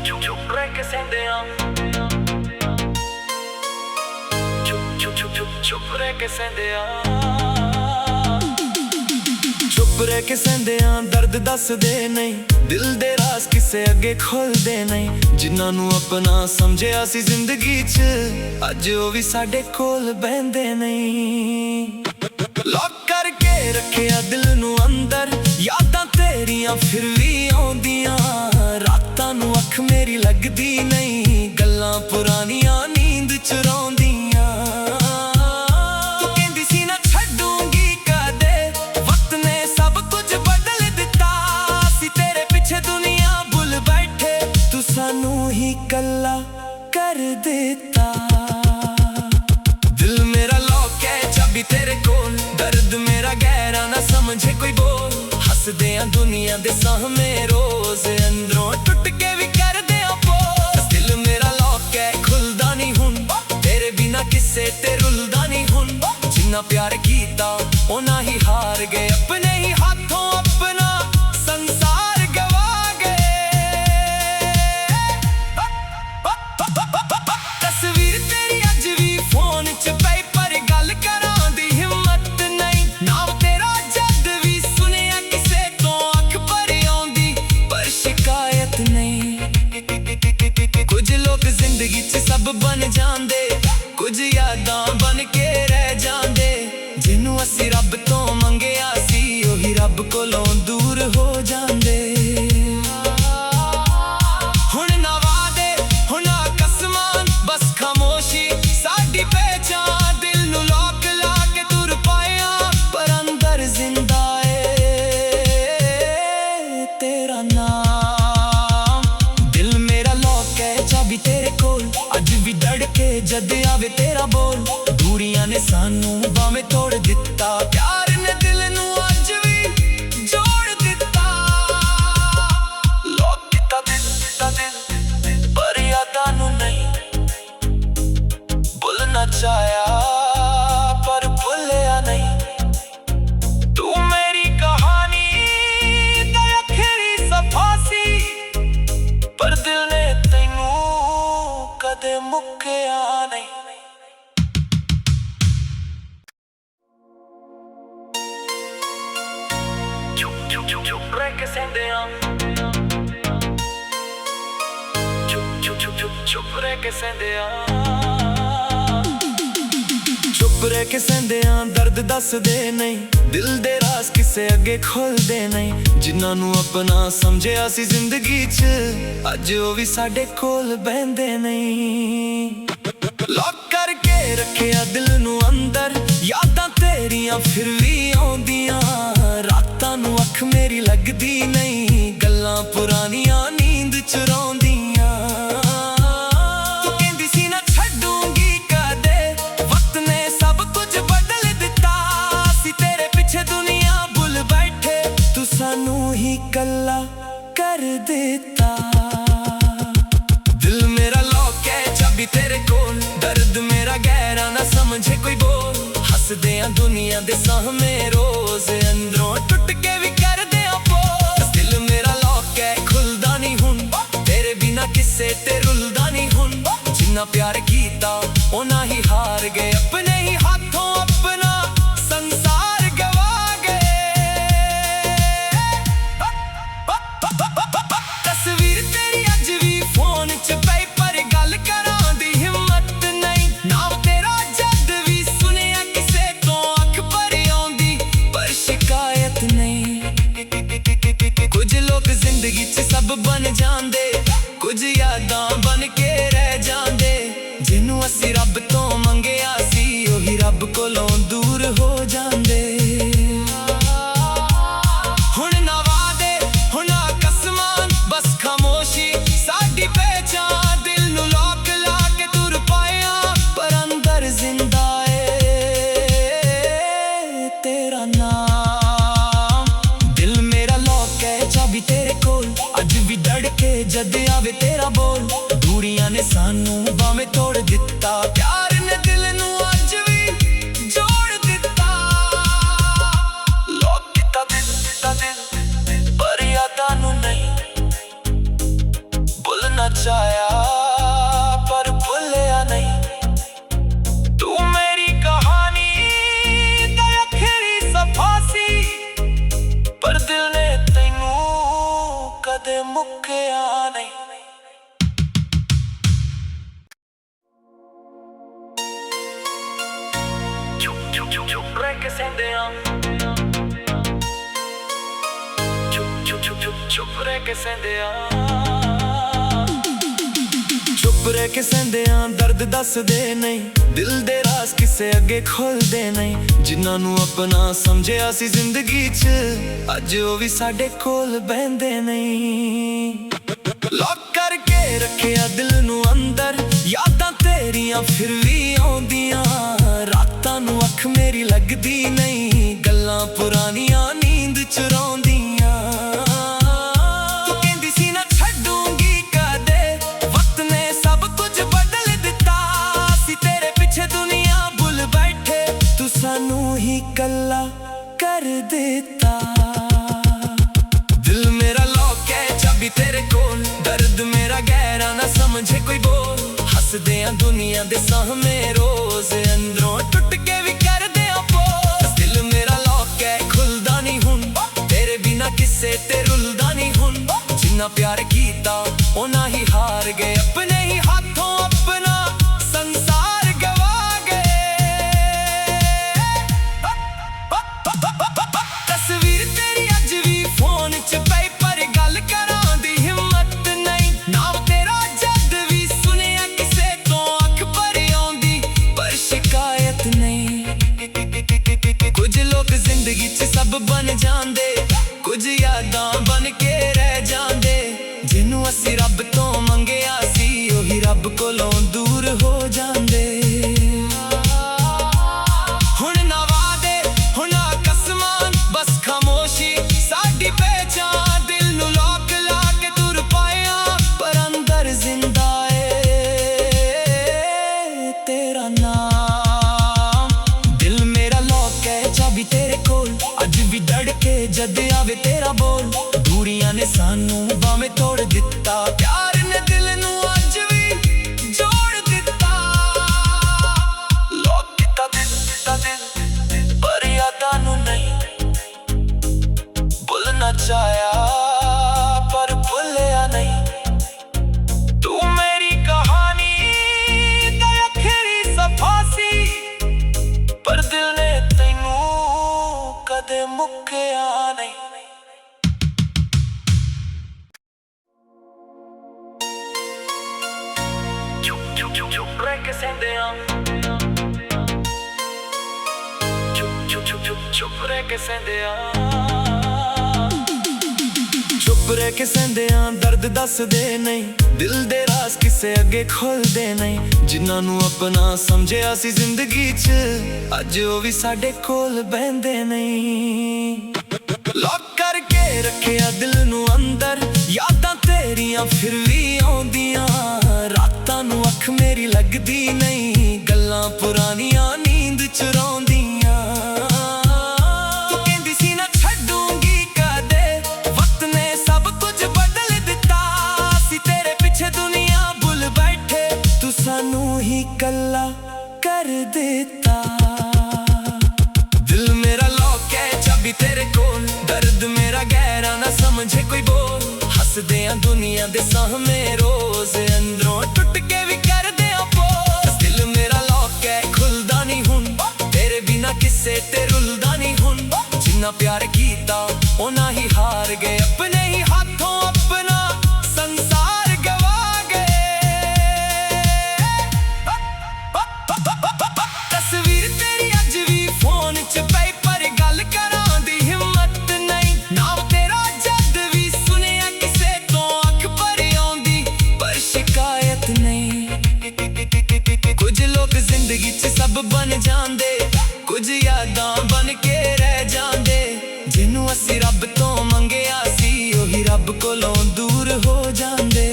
ਚੁੱਪ ਰਹਿ ਕੇ ਸਹਿੰਦੇ ਆਂ ਚੁੱਪ ਰਹਿ ਕੇ ਸਹਿੰਦੇ ਆਂ ਚੁੱਪ ਰਹਿ ਕੇ ਸਹਿੰਦੇ ਆਂ ਦਰਦ ਦੱਸਦੇ ਨਹੀਂ ਦਿਲ ਦੇ ਰਾਜ਼ ਕਿਸੇ ਅੱਗੇ ਖੋਲਦੇ ਨਹੀਂ ਜਿਨ੍ਹਾਂ ਨੂੰ ਆਪਣਾ ਸਮਝਿਆ ਸੀ ਜ਼ਿੰਦਗੀ 'ਚ ਅੱਜ ਉਹ ਵੀ ਸਾਡੇ ਕੋਲ ਬਹਿੰਦੇ ਨਹੀਂ ਲੌਕ ਕਰਕੇ ਰੱਖਿਆ ਦਿਲ ਨੂੰ ਅੰਦਰ ਯਾਦਾਂ ਤੇਰੀਆਂ ਫਿਰ ਵੀ ਆਉਂਦੀਆਂ ਰਾਤਾਂ ਨੂੰ ਅੱਖ ਮੇਰੀ ਲੱਗਦੀ ਨਹੀਂ ਗੱਲਾਂ ਪੁਰਾਣੀਆਂ ਨੀਂਦ ਚੁਰਾਉਂਦੀਆਂ ਤੂੰ ਕਹਿੰਦੀ ਸੀ ਨਾ ਛੱਡੂੰਗੀ ਕਦੇ ਵਕਤ ਨੇ ਸਭ ਕੁਝ ਬਦਲ ਦਿੱਤਾ ਸੀ ਤੇਰੇ ਪਿੱਛੇ ਦੁਨੀਆ ਭੁੱਲ ਬੈਠੇ ਤੂੰ ਸਾਨੂੰ ਹੀ ਇਕੱਲਾ ਕਰ ਦਿੱਤਾ ਦਿਲ ਮੇਰਾ ਲੌਕ ਹੈ ਚਾਬੀ ਤੇਰੇ ਕੋਲ ਦਰਦ ਮੇਰਾ ਗਹਿਰਾ ਨਾ ਸਮਝੇ ਕੋਈ ਬੋਲ ਹੱਸਦੇ ਆਂ ਦੁਨੀਆ ਦੇ ਸਾਹਮਣੇ ਰੋਜ਼ ਅੰਦਰੋਂ ਟੁੱਟ ਕੇ ਵੀ ਕਰਦੇ ਆਂ ਪੋਜ਼ ਦਿਲ ਮੇਰਾ ਲੌਕ ਹੈ ਖੁੱਲਦਾ ਨਹੀਂ ਹੁਣ ਤੇਰੇ ਬਿਨਾ ਕਿਸੇ ਤੇ ਰੁਲਦਾ ਨਹੀਂ ਹੁਣ ਜਿੰਨਾ ਪਿਆਰ ਕੀਤਾ ਉਹਨਾਂ ਹੀ ਹਾਰ ਗਏ ਆਪਣੇ ਹੀ ਹੱਥੋਂ ਆਪਣਾ ਸੰਸਾਰ ਗਵਾ ਗਏ ਤਸਵੀਰ ਤੇਰੀ ਅੱਜ ਵੀ ਫੋਨ 'ਚ ਪਈ ਪਰ ਗੱਲ ਕਰਾਂ ਦੀ ਹਿੰਮਤ ਨਹੀਂ ਨਾਮ ਤੇਰਾ ਜਦ ਵੀ ਸੁਣਿਆ ਕਿਸੇ ਤੋਂ ਅੱਖ ਭਰ ਆਉਂਦੀ ਪਰ ਸ਼ਿਕਾਇਤ ਨਹੀਂ ਕੁਝ ਲੋਕ ਜ਼ਿੰਦਗੀ 'ਚ ਸਭ ਬਣ ਜਾਂਦੇ ਕੁਝ ਯਾਦਾਂ ਬਣ ਕੇ ਰਹਿ ਜਾਂਦੇ ਜਿਹਨੂੰ ਅਸੀਂ ਰੱਬ ਤੋਂ ਮੰਗਿਆ ਸੀ ਉਹੀ ਰੱਬ ਕੋਲੋਂ ਦੂਰ ਹੋ ਜਾਂਦੇ ਹੁਣ ਨਾ ਵਾਅਦੇ ਹੁਣ ਨਾ ਕਸਮਾਂ ਬਸ ਖਾਮੋਸ਼ੀ ਸਾਡੀ ਪਹਿਚਾਨ ਦਿਲ ਨੂੰ ਲੋਕ ਲਾ ਕੇ ਤੁਰ ਪਾਇਆ ਪਰ ਅੰਦਰ ਜ਼ਿੰਦਾ ਏ ਤੇਰਾ ਨਾਮ ਦਿਲ ਮੇਰਾ ਲੌਕ ਹੈ ਚਾਬੀ ਤੇਰੇ ਕੋਲ ਅੱਜ ਵੀ ਧੜਕੇ ਜਦ ਆਵੇ ਤੇਰਾ ਬੋਲ ਦੂਰੀਆਂ ਨੇ ਸਾਨੂੰ ਬਾਵੇਂ ਤੋੜ ਦਿੱਤਾ ਪਿਆਰ ਨੇ ਦਿਲ ਨੂੰ ਅੱਜ ਵੀ ਜੋੜ ਦਿੱਤਾ ਲੋਕ ਕੀਤਾ ਦਿਲ ਪਰ ਯਾਦਾਂ ਨੂੰ ਨਹੀਂ ਭੁੱਲਣਾ ਚਾਹਿਆ ਪਰ ਭੁੱਲਿਆ ਨਹੀਂ ਤੂੰ ਮੇਰੀ ਕਹਾਣੀ ਦਾ ਆਖਰੀ ਸਫ਼ਾ ਸੀ ਪਰ ਦਿਲ ਨੇ ਤੈਨੂੰ ਕਦੇ ਮੁੱਕਿਆ ਨਹੀਂ ਚੁੱਪ ਰਹਿ ਕੇ ਸਹਿੰਦੇ ਆਂ ਚੁੱਪ ਰਹਿ ਕੇ ਸਹਿੰਦੇ ਆਂ ਚੁੱਪ ਰਹਿ ਕੇ ਸਹਿੰਦੇ ਆਂ ਦਰਦ ਦੱਸਦੇ ਨਹੀਂ ਦਿਲ ਦੇ ਰਾਜ਼ ਕਿਸੇ ਅੱਗੇ ਖੋਲਦੇ ਨਹੀਂ ਜਿਨ੍ਹਾਂ ਨੂੰ ਆਪਣਾ ਸਮਝਿਆ ਸੀ ਜ਼ਿੰਦਗੀ 'ਚ ਅੱਜ ਉਹ ਵੀ ਸਾਡੇ ਕੋਲ ਬਹਿੰਦੇ ਨਹੀਂ ਲੌਕ ਕਰਕੇ ਰੱਖਿਆ ਦਿਲ ਨੂੰ ਅੰਦਰ ਯਾਦਾਂ ਤੇਰੀਆਂ ਫਿਰ ਵੀ ਆਉਂਦੀਆਂ ਰਾਤਾਂ ਨੂੰ ਅੱਖ ਮੇਰੀ ਲੱਗਦੀ ਨਹੀਂ ਗੱਲਾਂ ਪੁਰਾਣੀਆਂ ਨੀਂਦ ਚੁਰਾਉਂਦੀਆਂ ਤੂੰ ਕਹਿੰਦੀ ਸੀ ਨਾ ਛੱਡੂੰਗੀ ਕਦੇ ਵਕਤ ਨੇ ਸਭ ਕੁਝ ਬਦਲ ਦਿੱਤਾ ਸੀ ਤੇਰੇ ਪਿੱਛੇ ਦੁਨੀਆ ਭੁੱਲ ਬੈਠੇ ਤੂੰ ਸਾਨੂੰ ਹੀ ਇਕੱਲਾ ਕਰ ਦਿੱਤਾ ਦਿਲ ਮੇਰਾ ਲੌਕ ਹੈ ਚਾਬੀ ਤੇਰੇ ਕੋਲ ਦਰਦ ਮੇਰਾ ਗਹਿਰਾ ਨਾ ਸਮਝੇ ਕੋਈ ਬੋਲ ਹੱਸਦੇ ਆਂ ਦੁਨੀਆ ਦੇ ਸਾਹਮਣੇ ਰੋਜ਼ ਅੰਦਰੋਂ ਟੁੱਟ ਕੇ ਵੀ ਕਰਦੇ ਆਂ ਪੋਜ਼ ਦਿਲ ਮੇਰਾ ਲੌਕ ਹੈ ਖੁੱਲਦਾ ਨਹੀਂ ਹੁਣ ਤੇਰੇ ਬਿਨਾ ਕਿਸੇ ਤੇ ਰੁਲਦਾ ਨਹੀਂ ਹੁਣ ਜਿੰਨਾ ਪਿਆਰ ਕੀਤਾ ਉਹਨਾਂ ਹੀ ਹਾਰ ਗਏ ਆਪਣੇ ਹੀ ਹੱਥੋਂ ਆਪਣਾ ਸੰਸਾਰ ਗਵਾ ਗਏ ਤਸਵੀਰ ਤੇਰੀ ਅੱਜ ਵੀ ਫੋਨ 'ਚ ਪਈ ਪਰ ਗੱਲ ਕਰਾਂ ਦੀ ਹਿੰਮਤ ਨਹੀਂ ਨਾਮ ਤੇਰਾ ਜਦ ਵੀ ਸੁਣਿਆ ਕਿਸੇ ਤੋਂ ਅੱਖ ਭਰ ਆਉਂਦੀ ਪਰ ਸ਼ਿਕਾਇਤ ਨਹੀਂ ਕੁਝ ਲੋਕ ਜ਼ਿੰਦਗੀ 'ਚ ਸਭ ਬਣ ਜਾਂਦੇ ਕੁਝ ਯਾਦਾਂ ਬਣ ਕੇ ਰਹਿ ਜਾਂਦੇ ਜਿਹਨੂੰ ਅਸੀਂ ਰੱਬ ਤੋਂ ਮੰਗਿਆ ਸੀ ਉਹੀ ਰੱਬ ਕੋਲੋਂ ਦੂਰ ਹੋ ਜਾਂਦੇ ਹੁਣ ਨਾ ਵਾਅਦੇ ਹੁਣ ਨਾ ਕਸਮਾਂ ਬਸ ਖਾਮੋਸ਼ੀ ਸਾਡੀ ਪਹਿਚਾਨ ਦਿਲ ਨੂੰ ਲੋਕ ਲਾ ਕੇ ਤੁਰ ਪਾਇਆ ਪਰ ਅੰਦਰ ਜ਼ਿੰਦਾ ਏ ਤੇਰਾ ਨਾਮ ਦਿਲ ਮੇਰਾ ਲੌਕ ਹੈ ਚਾਬੀ ਤੇਰੇ ਕੋਲ ਅੱਜ ਵੀ ਧੜਕੇ ਜਦ ਆਵੇ ਤੇਰਾ ਬੋਲ ਦੂਰੀਆਂ ਨੇ ਸਾਨੂੰ ਬਾਵੇਂ ਤੋੜ ਦਿੱਤਾ ਪਿਆਰ ਨੇ ਦਿਲ ਨੂੰ ਅੱਜ ਵੀ ਜੋੜ ਦਿੱਤਾ ਲੋਕ ਕੀਤਾ ਦਿਲ ਪਰ ਯਾਦਾਂ ਨੂੰ ਨਹੀਂ ਭੁੱਲਣਾ ਮੁੱਕਿਆ ਨਹੀਂ। ਚੁੱਪ ਰਹਿ ਕੇ ਸਹਿੰਦਿਆਂ, ਚੁੱਪ ਰਹਿ ਕੇ ਸਹਿੰਦਿਆਂ, ਚੁੱਪ ਰਹਿ ਕੇ ਸਹਿੰਦਿਆਂ ਦਰਦ ਦੱਸਦੇ ਨਹੀਂ, ਦਿਲ ਦੇ ਰਾਜ਼ ਕਿਸੇ ਅੱਗੇ ਖੁੱਲਦੇ ਨਹੀਂ। ਜਿਨ੍ਹਾਂ ਨੂੰ ਆਪਣਾ ਸਮਝਿਆ ਸੀ ਜ਼ਿੰਦਗੀ 'ਚ, ਅੱਜ ਉਹ ਵੀ ਸਾਡੇ ਕੋਲ ਬਹਿੰਦੇ ਨਹੀਂ। ਲੌਕ ਕਰਕੇ ਰੱਖਿਆ ਦਿਲ ਨੂੰ ਅੰਦਰ, ਯਾਦਾਂ ਤੇਰੀਆਂ ਫਿਰ ਵੀ ਆਉਂਦੀਆਂ। ਰਾਤਾਂ ਨੂੰ ਅੱਖ ਮੇਰੀ ਲੱਗਦੀ ਨਹੀਂ, ਗੱਲਾਂ ਪੁਰਾਣੀਆਂ ਨੀਂਦ ਚੁਰਾਉਂਦੀਆਂ। ਤੂੰ ਕਹਿੰਦੀ ਸੀ ਨਾ ਛੱਡੂੰਗੀ ਕਦੇ, ਵਕਤ ਨੇ ਸਭ ਕੁਝ ਬਦਲ ਦਿੱਤਾ। ਸੀ ਤੇਰੇ ਪਿੱਛੇ ਦੁਨੀਆ ਭੁੱਲ ਬੈਠੇ, ਤੂੰ ਸਾਨੂੰ ਹੀ ਇਕੱਲਾ ਕਰ ਦਿੱਤਾ। ਦਿਲ ਮੇਰਾ ਲੌਕ ਹੈ ਚਾਬੀ ਤੇਰੇ ਕੋਲ, ਦਰਦ ਮੇਰਾ ਗਹਿਰਾ ਨਾ ਸਮਝੇ ਕੋਈ ਬੋਲ। ਹੱਸਦੇ ਆਂ ਦੁਨੀਆ ਦੇ ਸਾਹਮਣੇ ਰੋਜ਼, ਅੰਦਰੋਂ ਟੁੱਟ ਕੇ ਵੀ ਕਰਦੇ ਆਂ ਪੋਜ਼। ਦਿਲ ਮੇਰਾ ਲੌਕ ਹੈ ਖੁੱਲਦਾ ਨਹੀਂ ਹੁਣ, ਤੇਰੇ ਬਿਨਾ ਕਿਸੇ ਤੇ ਰੁਲਦਾ ਨਹੀਂ ਹੁਣ। ਜਿੰਨਾ ਪਿਆਰ ਕੀਤਾ ਉਹਨਾਂ ਹੀ ਹਾਰ ਗਏ, ਆਪਣੇ ਹੀ ਹੱਥੋਂ ਆਪਣਾ ਸੰਸਾਰ ਗਵਾ ਗਏ। ਤਸਵੀਰ ਤੇਰੀ ਅੱਜ ਵੀ ਫੋਨ 'ਚ ਪਈ, ਪਰ ਗੱਲ ਕਰਾਂ ਦੀ ਹਿੰਮਤ ਨਹੀਂ। ਨਾਮ ਤੇਰਾ ਜਦ ਵੀ ਸੁਣਿਆ ਕਿਸੇ ਤੋਂ ਅੱਖ ਭਰ ਆਉਂਦੀ, ਪਰ ਸ਼ਿਕਾਇਤ ਨਹੀਂ। ਕੁਝ ਲੋਕ ਜ਼ਿੰਦਗੀ 'ਚ ਸਭ ਬਣ ਜਾਂਦੇ, ਕੁਝ ਯਾਦਾਂ ਬਣ ਕੇ ਰਹਿ ਜਾਂਦੇ। ਜਿਹਨੂੰ ਅਸੀਂ ਰੱਬ ਤੋਂ ਮੰਗਿਆ ਸੀ, ਉਹੀ ਰੱਬ ਕੋਲੋਂ ਦੂਰ ਹੋ ਜਾਂਦੇ। ਹੁਣ ਨਾ ਵਾਅਦੇ ਹੁਣ ਨਾ ਕਸਮਾਂ, ਬਸ ਖਾਮੋਸ਼ੀ ਸਾਡੀ ਪਹਿਚਾਨ। ਦਿਲ ਨੂੰ ਲੋਕ ਲਾ ਕੇ ਤੁਰ ਪਾਇਆ, ਪਰ ਅੰਦਰ ਜ਼ਿੰਦਾ ਏ ਤੇਰਾ ਨਾਮ। ਦਿਲ ਮੇਰਾ ਲੌਕ ਹੈ ਚਾਬੀ ਤੇਰੇ ਕੋਲ, ਅੱਜ ਵੀ ਧੜਕੇ ਜਦ ਆਵੇ ਤੇਰਾ ਬੋਲ। ਦੂਰੀਆਂ ਨੇ ਸਾਨੂੰ ਭਾਵੇਂ ਤੋੜ ਦਿੱਤਾ, ਪਿਆਰ ਨੇ ਦਿਲ ਨੂੰ ਅੱਜ ਵੀ ਜੋੜ ਦਿੱਤਾ। ਲੌਕ ਕੀਤਾ ਦਿਲ, ਪਰ ਯਾਦਾਂ ਨੂੰ ਨਹੀਂ ਭੁੱਲਣਾ ਚਾਹਿਆ, ਪਰ ਭੁੱਲਿਆ ਨਹੀਂ। ਤੂੰ ਮੇਰੀ ਕਹਾਣੀ ਦਾ ਆਖਰੀ ਸਫ਼ਾ ਸੀ, ਪਰ ਦਿਲ ਨੇ ਤੈਨੂੰ ਕਦੇ ਮੁੱਕਿਆ ਨਹੀਂ। ਚੁੱਪ ਰਹਿ ਕੇ ਸਹਿੰਦਿਆਂ, ਚੁੱਪ ਰਹਿ ਕੇ ਸਹਿੰਦਿਆਂ, ਚੁੱਪ ਰਹਿ ਕੇ ਸਹਿੰਦਿਆਂ ਦਰਦ ਦੱਸਦੇ ਨਹੀਂ, ਦਿਲ ਦੇ ਰਾਜ਼ ਕਿਸੇ ਅੱਗੇ ਖੁੱਲਦੇ ਨਹੀਂ। ਜਿਨ੍ਹਾਂ ਨੂੰ ਆਪਣਾ ਸਮਝਿਆ ਸੀ ਜ਼ਿੰਦਗੀ 'ਚ, ਅੱਜ ਉਹ ਵੀ ਸਾਡੇ ਕੋਲ ਬਹਿੰਦੇ ਨਹੀਂ। ਲੌਕ ਕਰਕੇ ਰੱਖਿਆ ਦਿਲ ਨੂੰ ਅੰਦਰ, ਯਾਦਾਂ ਤੇਰੀਆਂ ਫਿਰ ਵੀ ਆਉਂਦੀਆਂ। ਰਾਤਾਂ ਨੂੰ ਅੱਖ ਮੇਰੀ ਲੱਗਦੀ ਨਹੀਂ, ਗੱਲਾਂ ਪੁਰਾਣੀਆਂ ਨੀਂਦ ਚੁਰਾਉਂਦੀਆਂ। ਤੂੰ ਕਹਿੰਦੀ ਸੀ ਨਾ ਛੱਡੂੰਗੀ ਕਦੇ, ਵਕਤ ਨੇ ਸਭ ਕੁਝ ਬਦਲ ਦਿੱਤਾ। ਸੀ ਤੇਰੇ ਪਿੱਛੇ ਦੁਨੀਆ ਭੁੱਲ ਬੈਠੇ, ਤੂੰ ਸਾਨੂੰ ਹੀ ਇਕੱਲਾ ਕਰ ਦਿੱਤਾ। ਦਿਲ ਮੇਰਾ ਲੌਕ ਹੈ ਚਾਬੀ ਤੇਰੇ ਕੋਲ, ਦਰਦ ਮੇਰਾ ਗਹਿਰਾ ਨਾ ਸਮਝੇ ਕੋਈ ਬੋਲ। ਹੱਸਦੇ ਆਂ ਦੁਨੀਆ ਦੇ ਸਾਹਮਣੇ ਰੋਜ਼, ਅੰਦਰੋਂ ਟੁੱਟ ਕੇ ਵੀ ਕਰਦੇ ਆਂ ਪੋਜ਼। ਦਿਲ ਮੇਰਾ ਲੌਕ ਹੈ ਖੁੱਲਦਾ ਨਹੀਂ ਹੁਣ, ਤੇਰੇ ਬਿਨਾ ਕਿਸੇ ਤੇ ਰੁਲਦਾ ਨਹੀਂ ਹੁਣ। ਜਿੰਨਾ ਪਿਆਰ ਕੀਤਾ ਉਹਨਾਂ ਹੀ ਹਾਰ ਗਏ, ਆਪਣੇ ਹੀ ਹੱਥੋਂ ਆਪਣਾ ਸੰਸਾਰ ਗਵਾ ਗਏ। ਤਸਵੀਰ ਤੇਰੀ ਅੱਜ ਵੀ ਫੋਨ 'ਚ ਪਈ, ਪਰ ਗੱਲ ਕਰਾਂ ਦੀ ਹਿੰਮਤ ਨਹੀਂ। ਨਾਮ ਤੇਰਾ ਜਦ ਵੀ ਸੁਣਿਆ ਕਿਸੇ ਤੋਂ ਅੱਖ ਭਰ ਆਉਂਦੀ, ਪਰ ਸ਼ਿਕਾਇਤ ਨਹੀਂ। ਕੁਝ ਲੋਕ ਜ਼ਿੰਦਗੀ 'ਚ ਸਭ ਬਣ ਜਾਂਦੇ, ਕੁਝ ਯਾਦਾਂ ਬਣ ਕੇ ਰਹਿ ਜਾਂਦੇ। ਜਿਹਨੂੰ ਅਸੀਂ ਰੱਬ ਤੋਂ ਮੰਗਿਆ ਸੀ, ਉਹੀ ਰੱਬ ਕੋਲੋਂ ਦੂਰ ਹੋ ਜਾਂਦੇ।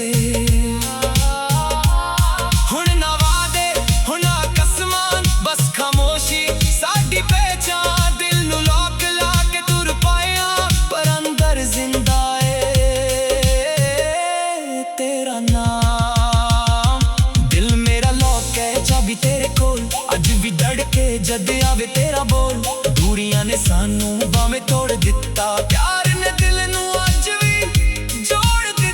ਹੁਣ ਨਾ ਵਾਅਦੇ ਹੁਣ ਨਾ ਕਸਮਾਂ, ਬਸ ਖਾਮੋਸ਼ੀ ਸਾਡੀ ਪਹਿਚਾਨ। ਦਿਲ ਨੂੰ ਲੋਕ ਲਾ ਕੇ ਤੁਰ ਪਾਇਆ, ਪਰ ਅੰਦਰ ਜ਼ਿੰਦਾ ਏ ਤੇਰਾ ਨਾਮ। ਦਿਲ ਮੇਰਾ ਲੌਕ ਹੈ ਚਾਬੀ ਤੇਰੇ ਕੋਲ, ਅੱਜ ਵੀ ਧੜਕੇ ਜਦ ਆਵੇ ਤੇਰਾ ਬੋਲ। ਦੂਰੀਆਂ ਨੇ ਸਾਨੂੰ ਭਾਵੇਂ ਤੋੜ ਦਿੱਤਾ, ਪਿਆਰ ਨੇ ਦਿਲ ਨੂੰ ਅੱਜ ਵੀ ਜੋੜ ਦਿੱਤਾ।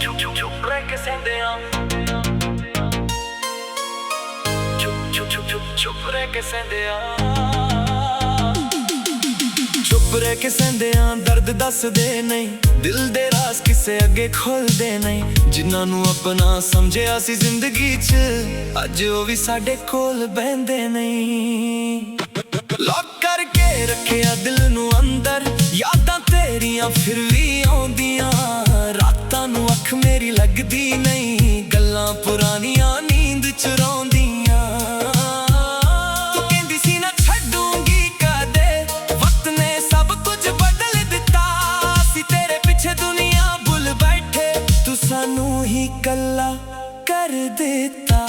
ਚੁੱਪ ਰਹਿ ਕੇ ਸਹਿੰਦਿਆਂ ਚੁੱਪ ਰਹਿ ਕੇ ਸਹਿੰਦਿਆਂ ਚੁੱਪ ਰਹਿ ਕੇ ਸਹਿੰਦਿਆਂ ਦਰਦ ਦੱਸਦੇ ਨਹੀਂ ਦਿਲ ਦੇ ਰਾਜ਼ ਕਿਸੇ ਅੱਗੇ ਖੋਲਦੇ ਨਹੀਂ ਜਿਨ੍ਹਾਂ ਨੂੰ ਆਪਣਾ ਸਮਝਿਆ ਸੀ ਜ਼ਿੰਦਗੀ 'ਚ ਅੱਜ ਉਹ ਵੀ ਸਾਡੇ ਕੋਲ ਬਹਿੰਦੇ ਨਹੀਂ ਲੌਕ ਕਰਕੇ ਰੱਖਿਆ ਦਿਲ ਨੂੰ ਅੰਦਰ ਯਾਦਾਂ ਤੇਰੀਆਂ ਫਿਰ ਵੀ ਆਉਂਦੀਆਂ ਰਾਤਾਂ ਨੂੰ ਅੱਖ ਮੇਰੀ ਲੱਗਦੀ ਨਹੀਂ ਗੱਲਾਂ ਪੁਰਾਣੀਆਂ ਨੀਂਦ ਚੁਰਾਉਂਦੀਆਂ ਤੂੰ ਕਹਿੰਦੀ ਸੀ ਨਾ ਛੱਡੂੰਗੀ ਕਦੇ ਵਕਤ ਨੇ ਸਭ ਕੁਝ ਬਦਲ ਦਿੱਤਾ ਸੀ ਤੇਰੇ ਪਿੱਛੇ ਦੁਨੀਆ ਭੁੱਲ ਬੈਠੇ ਤੂੰ ਸਾਨੂੰ ਹੀ ਕੱਲਾ ਕਰ ਦਿੱਤਾ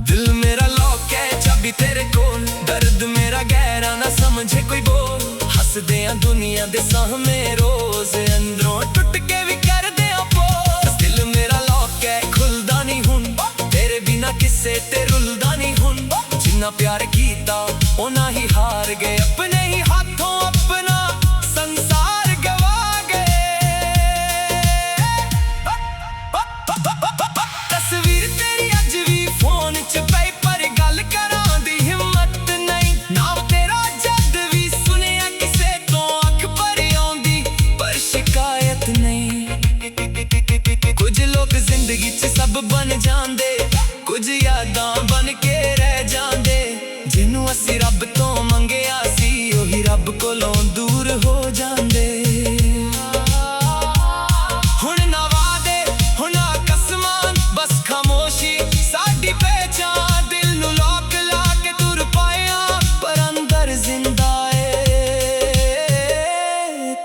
ਦਿਲ ਮੇਰਾ ਲੌਕ ਹੈ ਚਾਬੀ ਤੇਰੇ ਕੋਲ ਦਰਦ ਮੇਰਾ ਗਹਿਰਾ ਨਾ ਸਮਝੇ ਕੋਈ ਬੋਲ ਹੱਸਦੇ ਆ ਦੁਨੀਆ ਦੇ ਸਾਹਮਣੇ ਰੋਜ਼ ਅੰਦਰੋਂ ਟੁੱਟ ਕੇ ਵੀ ਕਰਦੇ ਆ ਬੋਲ ਦਿਲ ਮੇਰਾ ਲੌਕ ਹੈ ਖੁੱਲਦਾ ਨਹੀਂ ਹੁਣ ਤੇਰੇ ਬਿਨਾ ਕਿਸੇ ਤੇ ਰੁਲਦਾ ਨਹੀਂ ਹੁਣ ਜਿੰਨਾ ਪਿਆਰ ਕੀਤਾ ਉਹਨਾਂ ਹੀ ਹਾਰ ਗਏ ਆਪਣੇ ਹੀ ਹੱਥੋਂ ਆਪਣਾ ਸੰਸਾਰ ਗਵਾ ਗਏ ਤਸਵੀਰ ਤੇਰੀ ਅੱਜ ਵੀ ਫੋਨ 'ਚ ਪਈ ਪਰ ਗੱਲ ਕਰਾਂ ਦੀ ਹਿੰਮਤ ਨਹੀਂ ਨਾਮ ਤੇਰਾ ਜਦ ਵੀ ਸੁਣਿਆ ਕਿਸੇ ਤੋਂ ਅੱਖ ਭਰ ਆਉਂਦੀ ਪਰ ਸ਼ਿਕਾਇਤ ਨਹੀਂ ਕੁਝ ਲੋਕ ਜ਼ਿੰਦਗੀ 'ਚ ਸਭ ਬਣ ਜਾਂਦੇ ਕੁਝ ਯਾਦਾਂ ਬਣ ਕੇ ਰਹਿ ਜਾਂਦੇ ਜਿਹਨੂੰ ਅਸੀਂ ਰੱਬ ਤੋਂ ਮੰਗਿਆ ਸੀ ਉਹੀ ਰੱਬ ਕੋਲੋਂ ਦੂਰ ਹੋ ਜਾਂਦੇ ਹੁਣ ਨਾ ਵਾਅਦੇ ਹੁਣ ਨਾ ਕਸਮਾਂ ਬਸ ਖਾਮੋਸ਼ੀ ਸਾਡੀ ਪਹਿਚਾਨ ਦਿਲ ਨੂੰ ਲੋਕ ਲਾ ਕੇ ਤੁਰ ਪਾਇਆ ਪਰ ਅੰਦਰ ਜ਼ਿੰਦਾ ਏ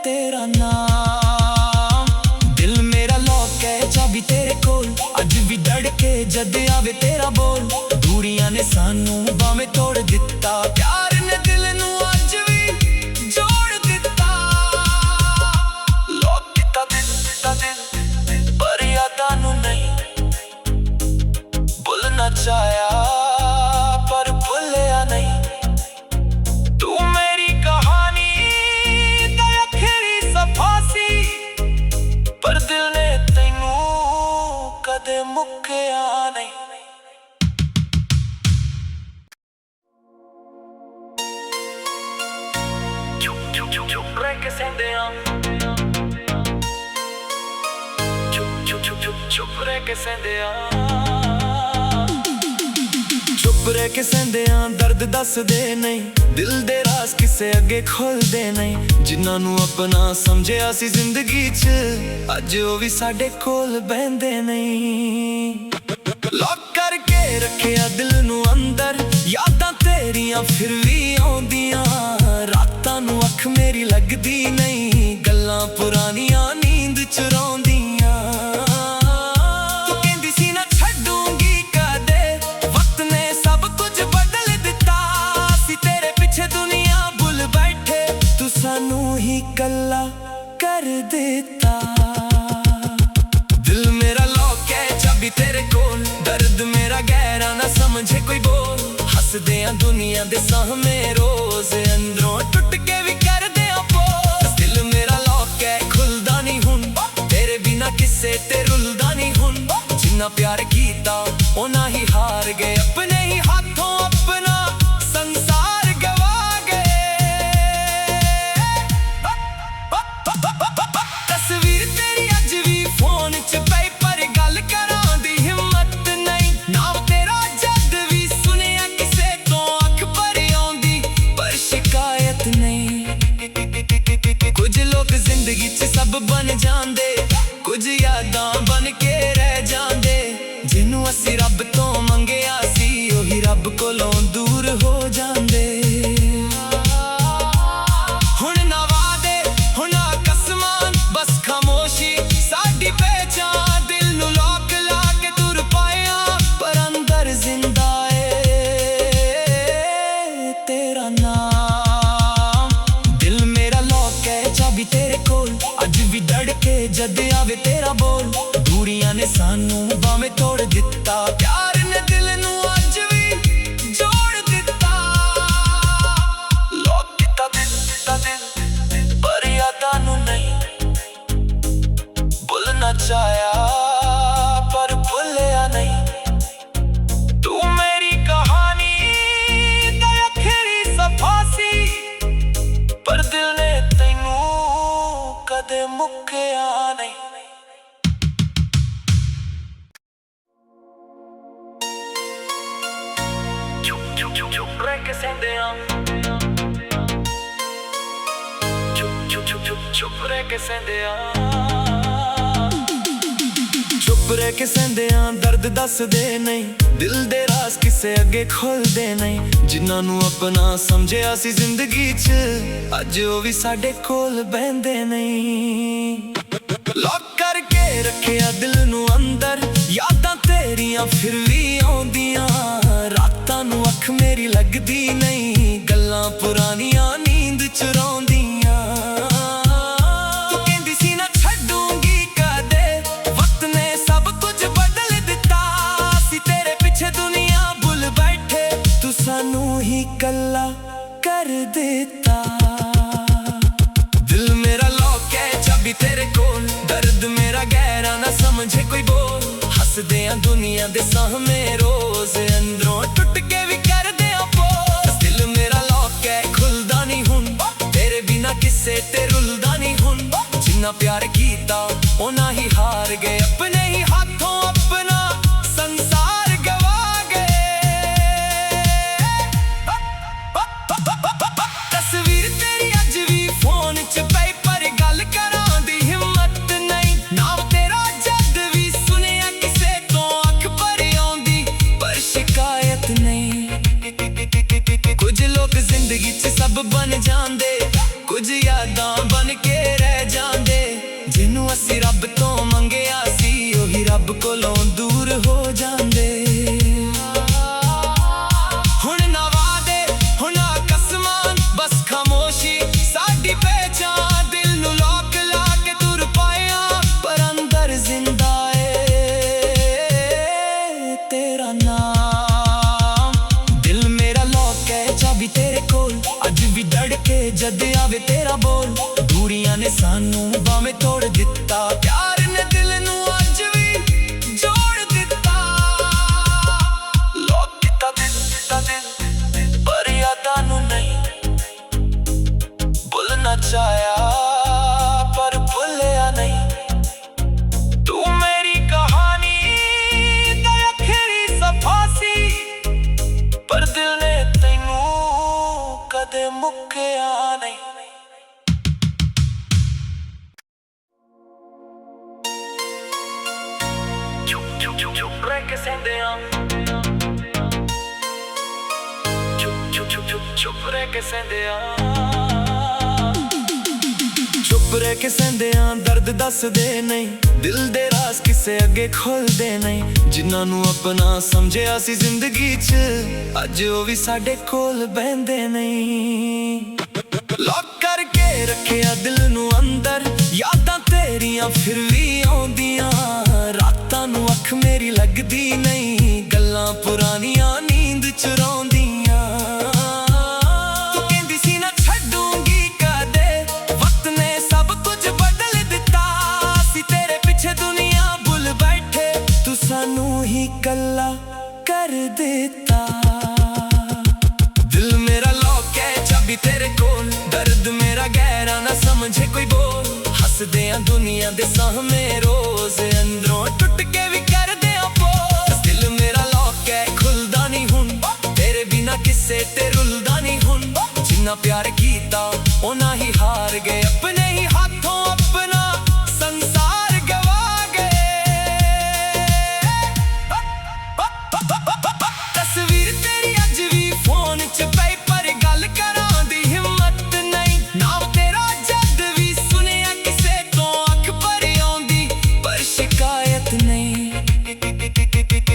ਤੇਰਾ ਨਾਮ ਦਿਲ ਮੇਰਾ ਲੋਕ ਹੈ ਚਾਬੀ ਤੇਰੇ ਕੋਲ ਅੱਜ ਵੀ ਡੜ ਕੇ ਜਦ ਆਵੇ ਤੇਰਾ ਬੋਲ ਦੂਰੀਆਂ ਨੇ ਸਾਨੂੰ ਬਾਵੇਂ ਤੋੜ ਦਿੱਤਾ ਪਿਆਰ ਨੇ ਦਿਲ ਨੂੰ ਅੱਜ ਵੀ ਜੋੜ ਦਿੱਤਾ ਲੋਕ ਕੀਤਾ ਦਿਲ ਪਰ ਯਾਦਾਂ ਨੂੰ ਨਹੀਂ ਭੁੱਲਣਾ ਚਾਹਿਆ ਪਰ ਭੁੱਲਿਆ ਨਹੀਂ ਤੂੰ ਮੇਰੀ ਕਹਾਣੀ ਦਾ ਆਖਰੀ ਸਫ਼ਾ ਸੀ ਪਰ ਦਿਲ ਨੇ ਤੈਨੂੰ ਕਦੇ ਮੁੱਕਿਆ ਨਹੀਂ ਚੁੱਪ ਰਹਿ ਕੇ ਸਹਿੰਦਿਆਂ ਚੁੱਪ ਰਹਿ ਕੇ ਸਹਿੰਦਿਆਂ ਚੁੱਪ ਰਹਿ ਕੇ ਸਹਿੰਦਿਆਂ ਦਰਦ ਦੱਸਦੇ ਨਹੀਂ ਦਿਲ ਦੇ ਰਾਜ਼ ਕਿਸੇ ਅੱਗੇ ਖੋਲਦੇ ਨਹੀਂ ਜਿਨ੍ਹਾਂ ਨੂੰ ਆਪਣਾ ਸਮਝਿਆ ਸੀ ਜ਼ਿੰਦਗੀ 'ਚ ਅੱਜ ਉਹ ਵੀ ਸਾਡੇ ਕੋਲ ਬਹਿੰਦੇ ਨਹੀਂ ਲੌਕ ਕਰਕੇ ਰੱਖਿਆ ਦਿਲ ਨੂੰ ਅੰਦਰ ਯਾਦਾਂ ਤੇਰੀਆਂ ਫਿਰ ਵੀ ਆਉਂਦੀਆਂ ਰਾਤਾਂ ਨੂੰ ਅੱਖ ਮੇਰੀ ਲੱਗਦੀ ਨਹੀਂ ਗੱਲਾਂ ਪੁਰਾਣੀਆਂ ਨੀਂਦ ਚੁਰਾਉਂਦੀਆਂ ਤੂੰ ਕਹਿੰਦੀ ਸੀ ਨਾ ਛੱਡੂੰਗੀ ਕਦੇ ਵਕਤ ਨੇ ਸਭ ਕੁਝ ਬਦਲ ਦਿੱਤਾ ਸੀ ਤੇਰੇ ਪਿੱਛੇ ਦੁਨੀਆ ਭੁੱਲ ਬੈਠੇ ਤੂੰ ਸਾਨੂੰ ਹੀ ਕੱਲਾ ਕਰ ਦਿੱਤਾ ਦਿਲ ਮੇਰਾ ਲੌਕ ਹੈ ਚਾਬੀ ਤੇਰੇ ਕੋਲ ਦਰਦ ਮੇਰਾ ਗਹਿਰਾ ਨਾ ਸਮਝੇ ਕੋਈ ਬੋਲ ਹੱਸਦੇ ਆ ਦੁਨੀਆ ਦੇ ਸਾਹਮਣੇ ਰੋਜ਼ ਅੰਦਰੋਂ ਟੁੱਟ ਕੇ ਵੀ ਕਰਦੇ ਆ ਬੋਲ ਦਿਲ ਮੇਰਾ ਲੌਕ ਹੈ ਖੁੱਲਦਾ ਨਹੀਂ ਹੁਣ ਤੇਰੇ ਬਿਨਾ ਕਿਸੇ ਤੇ ਰੁਲਦਾ ਨਹੀਂ ਹੁਣ ਜਿੰਨਾ ਪਿਆਰ ਕੀਤਾ ਉਹਨਾਂ ਹੀ ਹਾਰ ਗਏ ਆਪਣੇ ਹੀ ਹੱਥੋਂ ਆਪਣਾ ਸੰਸਾਰ ਗਵਾ ਗਏ ਤਸਵੀਰ ਤੇਰੀ ਅੱਜ ਵੀ ਫੋਨ 'ਚ ਪਈ ਪਰ ਗੱਲ ਕਰਾਂ ਦੀ ਹਿੰਮਤ ਨਹੀਂ ਨਾਮ ਤੇਰਾ ਜਦ ਵੀ ਸੁਣਿਆ ਕਿਸੇ ਤੋਂ ਅੱਖ ਭਰ ਆਉਂਦੀ ਪਰ ਸ਼ਿਕਾਇਤ ਨਹੀਂ ਕੁਝ ਲੋਕ ਜ਼ਿੰਦਗੀ 'ਚ ਸਭ ਬਣ ਜਾਂਦੇ ਕੁਝ ਯਾਦਾਂ ਬਣ ਕੇ ਰਹਿ ਜਾਂਦੇ ਜਿਹਨੂੰ ਅਸੀਂ ਰੱਬ ਤੋਂ ਮੰਗਿਆ ਸੀ ਉਹੀ ਰੱਬ ਕੋਲੋਂ ਦੂਰ ਹੋ ਜਾਂਦੇ ਹੁਣ ਨਾ ਵਾਅਦੇ ਹੁਣ ਨਾ ਕਸਮਾਂ ਬਸ ਖਾਮੋਸ਼ੀ ਸਾਡੀ ਪਹਿਚਾਨ ਦਿਲ ਨੂੰ ਲੋਕ ਲਾ ਕੇ ਤੁਰ ਪਾਇਆ ਪਰ ਅੰਦਰ ਜ਼ਿੰਦਾ ਏ ਤੇਰਾ ਨਾਮ ਦਿਲ ਮੇਰਾ ਲੌਕ ਹੈ ਚਾਬੀ ਤੇਰੇ ਕੋਲ ਅੱਜ ਵੀ ਡੜ ਕੇ ਜਦ ਆਵੇ ਤੇਰਾ ਬੋਲ ਦੂਰੀਆਂ ਨੇ ਸਾਨੂੰ ਬਾਵੇਂ ਤੋੜ ਦਿੱਤਾ ਪਿਆਰ ਨੇ ਦਿਲ ਨੂੰ ਅੱਜ ਵੀ ਜੋੜ ਦਿੱਤਾ ਲੋਕ ਕੀਤਾ ਦਿਲ ਪਰ ਯਾਦਾਂ ਨੂੰ ਨਹੀਂ ਭੁੱਲਣਾ ਮੁੱਕਿਆ ਨਹੀਂ। ਚੁੱਪ ਰਹਿ ਕੇ ਸਹਿੰਦਿਆਂ, ਚੁੱਪ ਰਹਿ ਕੇ ਸਹਿੰਦਿਆਂ, ਚੁੱਪ ਰਹਿ ਕੇ ਸਹਿੰਦਿਆਂ ਦਰਦ ਦੱਸਦੇ ਨਹੀਂ, ਦਿਲ ਦੇ ਰਾਜ਼ ਕਿਸੇ ਅੱਗੇ ਖੁੱਲਦੇ ਨਹੀਂ। ਜਿਨ੍ਹਾਂ ਨੂੰ ਆਪਣਾ ਸਮਝਿਆ ਸੀ ਜ਼ਿੰਦਗੀ 'ਚ, ਅੱਜ ਉਹ ਵੀ ਸਾਡੇ ਕੋਲ ਬਹਿੰਦੇ ਨਹੀਂ। ਲੌਕ ਕਰਕੇ ਰੱਖਿਆ ਦਿਲ ਨੂੰ ਅੰਦਰ, ਯਾਦਾਂ ਤੇਰੀਆਂ ਫਿਰ ਵੀ ਆਉਂਦੀਆਂ। ਰਾਤਾਂ ਨੂੰ ਅੱਖ ਮੇਰੀ ਲੱਗਦੀ ਨਹੀਂ, ਗੱਲਾਂ ਪੁਰਾਣੀਆਂ ਨੀਂਦ ਚੁਰਾਉਂਦੀਆਂ। ਤੂੰ ਕਹਿੰਦੀ ਸੀ ਨਾ ਛੱਡੂੰਗੀ ਕਦੇ, ਵਕਤ ਨੇ ਸਭ ਕੁਝ ਬਦਲ ਦਿੱਤਾ। ਸੀ ਤੇਰੇ ਪਿੱਛੇ ਦੁਨੀਆ ਭੁੱਲ ਬੈਠੇ, ਤੂੰ ਸਾਨੂੰ ਹੀ ਇਕੱਲਾ ਕਰ ਦਿੱਤਾ। ਦਿਲ ਮੇਰਾ ਲੌਕ ਹੈ ਚਾਬੀ ਤੇਰੇ ਕੋਲ, ਦਰਦ ਮੇਰਾ ਗਹਿਰਾ ਨਾ ਸਮਝੇ ਕੋਈ ਬੋਲ। ਹੱਸਦੇ ਆਂ ਦੁਨੀਆ ਦੇ ਸਾਹਮਣੇ ਰੋਜ਼, ਅੰਦਰੋਂ ਟੁੱਟ ਕੇ ਵੀ ਕਰਦੇ ਆਂ ਪੋਜ਼। ਦਿਲ ਮੇਰਾ ਲੌਕ ਹੈ ਖੁੱਲਦਾ ਨਹੀਂ ਹੁਣ, ਤੇਰੇ ਬਿਨਾ ਕਿਸੇ ਤੇ ਰੁਲਦਾ ਨਹੀਂ ਹੁਣ। ਜਿੰਨਾ ਪਿਆਰ ਕੀਤਾ ਉਹਨਾਂ ਹੀ ਹਾਰ ਗਏ, ਆਪਣੇ ਹੀ ਹੱਥੋਂ ਆਪਣਾ ਸੰਸਾਰ ਗਵਾ ਗਏ। ਤਸਵੀਰ ਤੇਰੀ ਅੱਜ ਵੀ ਫੋਨ 'ਚ ਪਈ, ਪਰ ਗੱਲ ਕਰਾਂ ਦੀ ਹਿੰਮਤ ਨਹੀਂ। ਨਾਮ ਤੇਰਾ ਜਦ ਵੀ ਸੁਣਿਆ ਕਿਸੇ ਤੋਂ ਅੱਖ ਭਰ ਆਉਂਦੀ, ਪਰ ਸ਼ਿਕਾਇਤ ਨਹੀਂ। ਕੁਝ ਲੋਕ ਜ਼ਿੰਦਗੀ 'ਚ ਸਭ ਬਣ ਜਾਂਦੇ, ਕੁਝ ਯਾਦਾਂ ਬਣ ਕੇ ਰਹਿ ਜਾਂਦੇ। ਜਿਹਨੂੰ ਅਸੀਂ ਰੱਬ ਤੋਂ ਮੰਗਿਆ ਸੀ, ਉਹੀ ਰੱਬ ਕੋਲੋਂ ਦੂਰ ਹੋ ਜਾਂਦੇ। ਹੁਣ ਨਾ ਵਾਅਦੇ ਹੁਣ ਨਾ ਕਸਮਾਂ, ਬਸ ਖਾਮੋਸ਼ੀ ਸਾਡੀ ਪਹਿਚਾਨ। ਦਿਲ ਨੂੰ ਲੋਕ ਲਾ ਕੇ ਤੁਰ ਪਾਇਆ, ਪਰ ਅੰਦਰ ਜ਼ਿੰਦਾ ਏ ਤੇਰਾ ਨਾਮ। ਦਿਲ ਮੇਰਾ ਲੌਕ ਹੈ ਚਾਬੀ ਤੇਰੇ ਕੋਲ, ਅੱਜ ਵੀ ਧੜਕੇ ਜਦ ਆਵੇ ਤੇਰਾ ਬੋਲ। ਦੂਰੀਆਂ ਨੇ ਸਾਨੂੰ ਬਾਵੇਂ ਤੋੜ ਦਿੱਤਾ, ਪਿਆਰ ਨੇ ਦਿਲ ਨੂੰ ਅੱਜ ਵੀ ਜੋੜ ਦਿੱਤਾ। ਲੋਕ ਦਿੱਤਾ ਦਿਲ, ਪਰ ਯਾਦਾਂ ਨੂੰ ਨਹੀਂ। ਭੁੱਲਣਾ ਚਾਹਿਆ ਪਰ ਭੁੱਲਿਆ ਨਹੀਂ। ਤੂੰ ਮੇਰੀ ਕਹਾਣੀ ਦਾ ਆਖਰੀ ਸਫ਼ਾ ਸੀ, ਪਰ ਦਿਲ ਨੇ ਤੈਨੂੰ ਕਦੇ ਮੁੱਕਿਆ ਨਹੀਂ। ਚੁੱਪ ਰਹਿ ਕੇ ਸਹਿੰਦਿਆਂ, ਚੁੱਪ ਰਹਿ ਕੇ ਸਹਿੰਦਿਆਂ, ਚੁੱਪ ਰਹਿ ਕੇ ਸਹਿੰਦਿਆਂ ਦਰਦ ਦੱਸਦੇ ਨਹੀਂ, ਦਿਲ ਦੇ ਰਾਜ਼ ਕਿਸੇ ਅੱਗੇ ਖੁੱਲਦੇ ਨਹੀਂ। ਜਿਨ੍ਹਾਂ ਨੂੰ ਆਪਣਾ ਸਮਝਿਆ ਸੀ ਜ਼ਿੰਦਗੀ 'ਚ, ਅੱਜ ਉਹ ਵੀ ਸਾਡੇ ਕੋਲ ਬਹਿੰਦੇ ਨਹੀਂ। ਲੌਕ ਕਰਕੇ ਰੱਖਿਆ ਦਿਲ ਨੂੰ ਅੰਦਰ, ਯਾਦਾਂ ਤੇਰੀਆਂ ਫਿਰ ਵੀ ਆਉਂਦੀਆਂ। ਰਾਤਾਂ ਨੂੰ ਅੱਖ ਮੇਰੀ ਲੱਗਦੀ ਨਹੀਂ, ਗੱਲਾਂ ਪੁਰਾਣੀਆਂ ਨੀਂਦ ਚੁਰਾਉਂਦੀਆਂ। ਤੂੰ ਕਹਿੰਦੀ ਸੀ ਨਾ ਛੱਡੂੰਗੀ ਕਦੇ, ਵਕਤ ਨੇ ਸਭ ਕੁਝ ਬਦਲ ਦਿੱਤਾ। ਸੀ ਤੇਰੇ ਪਿੱਛੇ ਦੁਨੀਆ ਭੁੱਲ ਬੈਠੇ, ਤੂੰ ਸਾਨੂੰ ਹੀ ਇਕੱਲਾ ਕਰ ਦਿੱਤਾ। ਦਿਲ ਮੇਰਾ ਲੌਕ ਹੈ ਚਾਬੀ ਤੇਰੇ ਕੋਲ, ਦਰਦ ਮੇਰਾ ਗਹਿਰਾ ਨਾ ਸਮਝੇ ਕੋਈ ਬੋਲ। ਹੱਸਦੇ ਆਂ ਦੁਨੀਆ ਦੇ ਸਾਹਮਣੇ ਰੋਜ਼, ਅੰਦਰੋਂ ਟੁੱਟ ਕੇ ਵੀ ਕਰਦੇ ਆਂ ਪੋਜ਼। ਦਿਲ ਮੇਰਾ ਲੌਕ ਹੈ ਖੁੱਲਦਾ ਨਹੀਂ ਹੁਣ, ਤੇਰੇ ਬਿਨਾ ਕਿਸੇ ਤੇ ਰੁਲਦਾ ਨਹੀਂ ਹੁਣ। ਜਿੰਨਾ ਪਿਆਰ ਕੀਤਾ ਉਹਨਾਂ ਹੀ ਹਾਰ ਗਏ, ਆਪਣੇ ਹੀ ਹੱਥੋਂ ਆਪਣਾ ਸੰਸਾਰ ਗਵਾ ਗਏ। ਤਸਵੀਰ ਤੇਰੀ ਅੱਜ ਵੀ ਫੋਨ 'ਚ ਪਈ, ਪਰ ਗੱਲ ਕਰਾਂ ਦੀ ਹਿੰਮਤ ਨਹੀਂ। ਨਾਮ ਤੇਰਾ ਜਦ ਵੀ ਸੁਣਿਆ ਕਿਸੇ ਤੋਂ ਅੱਖ ਭਰ ਆਉਂਦੀ, ਪਰ ਸ਼ਿਕਾਇਤ ਨਹੀਂ।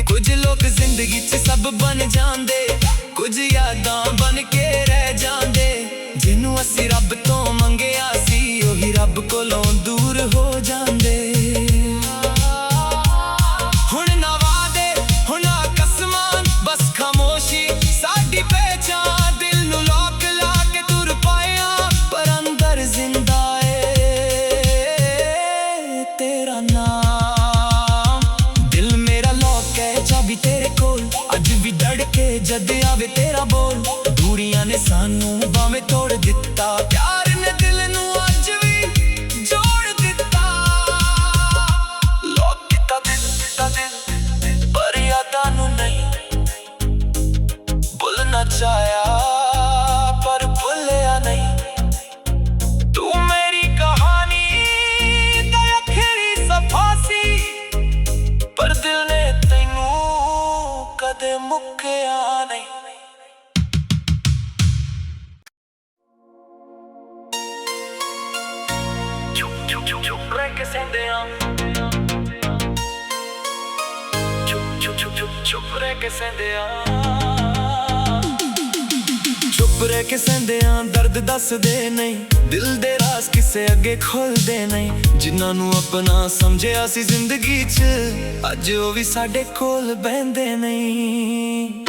ਕੁਝ ਲੋਕ ਜ਼ਿੰਦਗੀ 'ਚ ਸਭ ਬਣ ਜਾਂਦੇ, ਕੁਝ ਯਾਦਾਂ ਬਣ ਕੇ ਰਹਿ ਜਾਂਦੇ। ਜਿਹਨੂੰ ਅਸੀਂ ਰੱਬ ਤੋਂ ਮੰਗਿਆ ਸੀ, ਉਹੀ ਰੱਬ ਕੋਲੋਂ ਦੂਰ ਹੋ ਜਾਂਦੇ। ਹੁਣ ਨਾ ਵਾਅਦੇ ਹੁਣ ਨਾ ਕਸਮਾਂ, ਬਸ ਖਾਮੋਸ਼ੀ ਸਾਡੀ ਪਹਿਚਾਨ। ਦਿਲ ਨੂੰ ਲੋਕ ਲਾ ਕੇ ਤੁਰ ਪਾਇਆ, ਪਰ ਅੰਦਰ ਜ਼ਿੰਦਾ ਏ ਤੇਰਾ ਨਾਮ। ਦਿਲ ਮੇਰਾ ਲੌਕ ਹੈ ਚਾਬੀ ਤੇਰੇ ਕੋਲ, ਅੱਜ ਵੀ ਧੜਕੇ ਜਦ ਆਵੇ ਤੇਰਾ ਬੋਲ। ਦੂਰੀਆਂ ਨੇ ਸਾਨੂੰ ਬਾਵੇਂ ਤੋੜ ਦਿੱਤਾ, ਪਿਆਰ ਨੇ ਦਿਲ ਨੂੰ ਅੱਜ ਵੀ ਜੋੜ ਦਿੱਤਾ। ਮੁੱਕਿਆ ਨਹੀਂ। ਚੁੱਪ ਰਹਿ ਕੇ ਸਹਿੰਦਿਆਂ, ਚੁੱਪ ਰਹਿ ਕੇ ਸਹਿੰਦਿਆਂ, ਚੁੱਪ ਰਹਿ ਕੇ ਸਹਿੰਦਿਆਂ ਦਰਦ ਦੱਸਦੇ ਨਹੀਂ, ਦਿਲ ਦੇ ਰਾਜ਼ ਕਿਸੇ ਅੱਗੇ ਖੁੱਲਦੇ ਨਹੀਂ। ਜਿਨ੍ਹਾਂ ਨੂੰ ਆਪਣਾ ਸਮਝਿਆ ਸੀ ਜ਼ਿੰਦਗੀ 'ਚ, ਅੱਜ ਉਹ ਵੀ ਸਾਡੇ ਕੋਲ ਬਹਿੰਦੇ ਨਹੀਂ।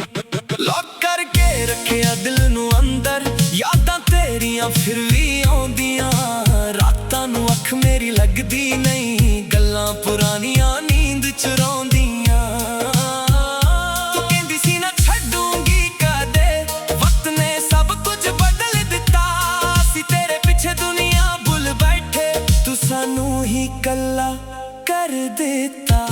ਲੌਕ ਕਰਕੇ ਰੱਖਿਆ ਦਿਲ ਨੂੰ ਅੰਦਰ, ਯਾਦਾਂ ਤੇਰੀਆਂ ਫਿਰ ਵੀ ਆਉਂਦੀਆਂ। ਰਾਤਾਂ ਨੂੰ ਅੱਖ ਮੇਰੀ ਲੱਗਦੀ ਨਹੀਂ, ਗੱਲਾਂ ਪੁਰਾਣੀਆਂ ਨੀਂਦ ਚੁਰਾਉਂਦੀਆਂ। ਤੂੰ ਕਹਿੰਦੀ ਸੀ ਨਾ ਛੱਡੂੰਗੀ ਕਦੇ, ਵਕਤ ਨੇ ਸਭ ਕੁਝ ਬਦਲ ਦਿੱਤਾ। ਸੀ ਤੇਰੇ ਪਿੱਛੇ ਦੁਨੀਆ ਭੁੱਲ ਬੈਠੇ, ਤੂੰ ਸਾਨੂੰ ਹੀ ਕੱਲਾ ਕਰ ਦਿੱਤਾ।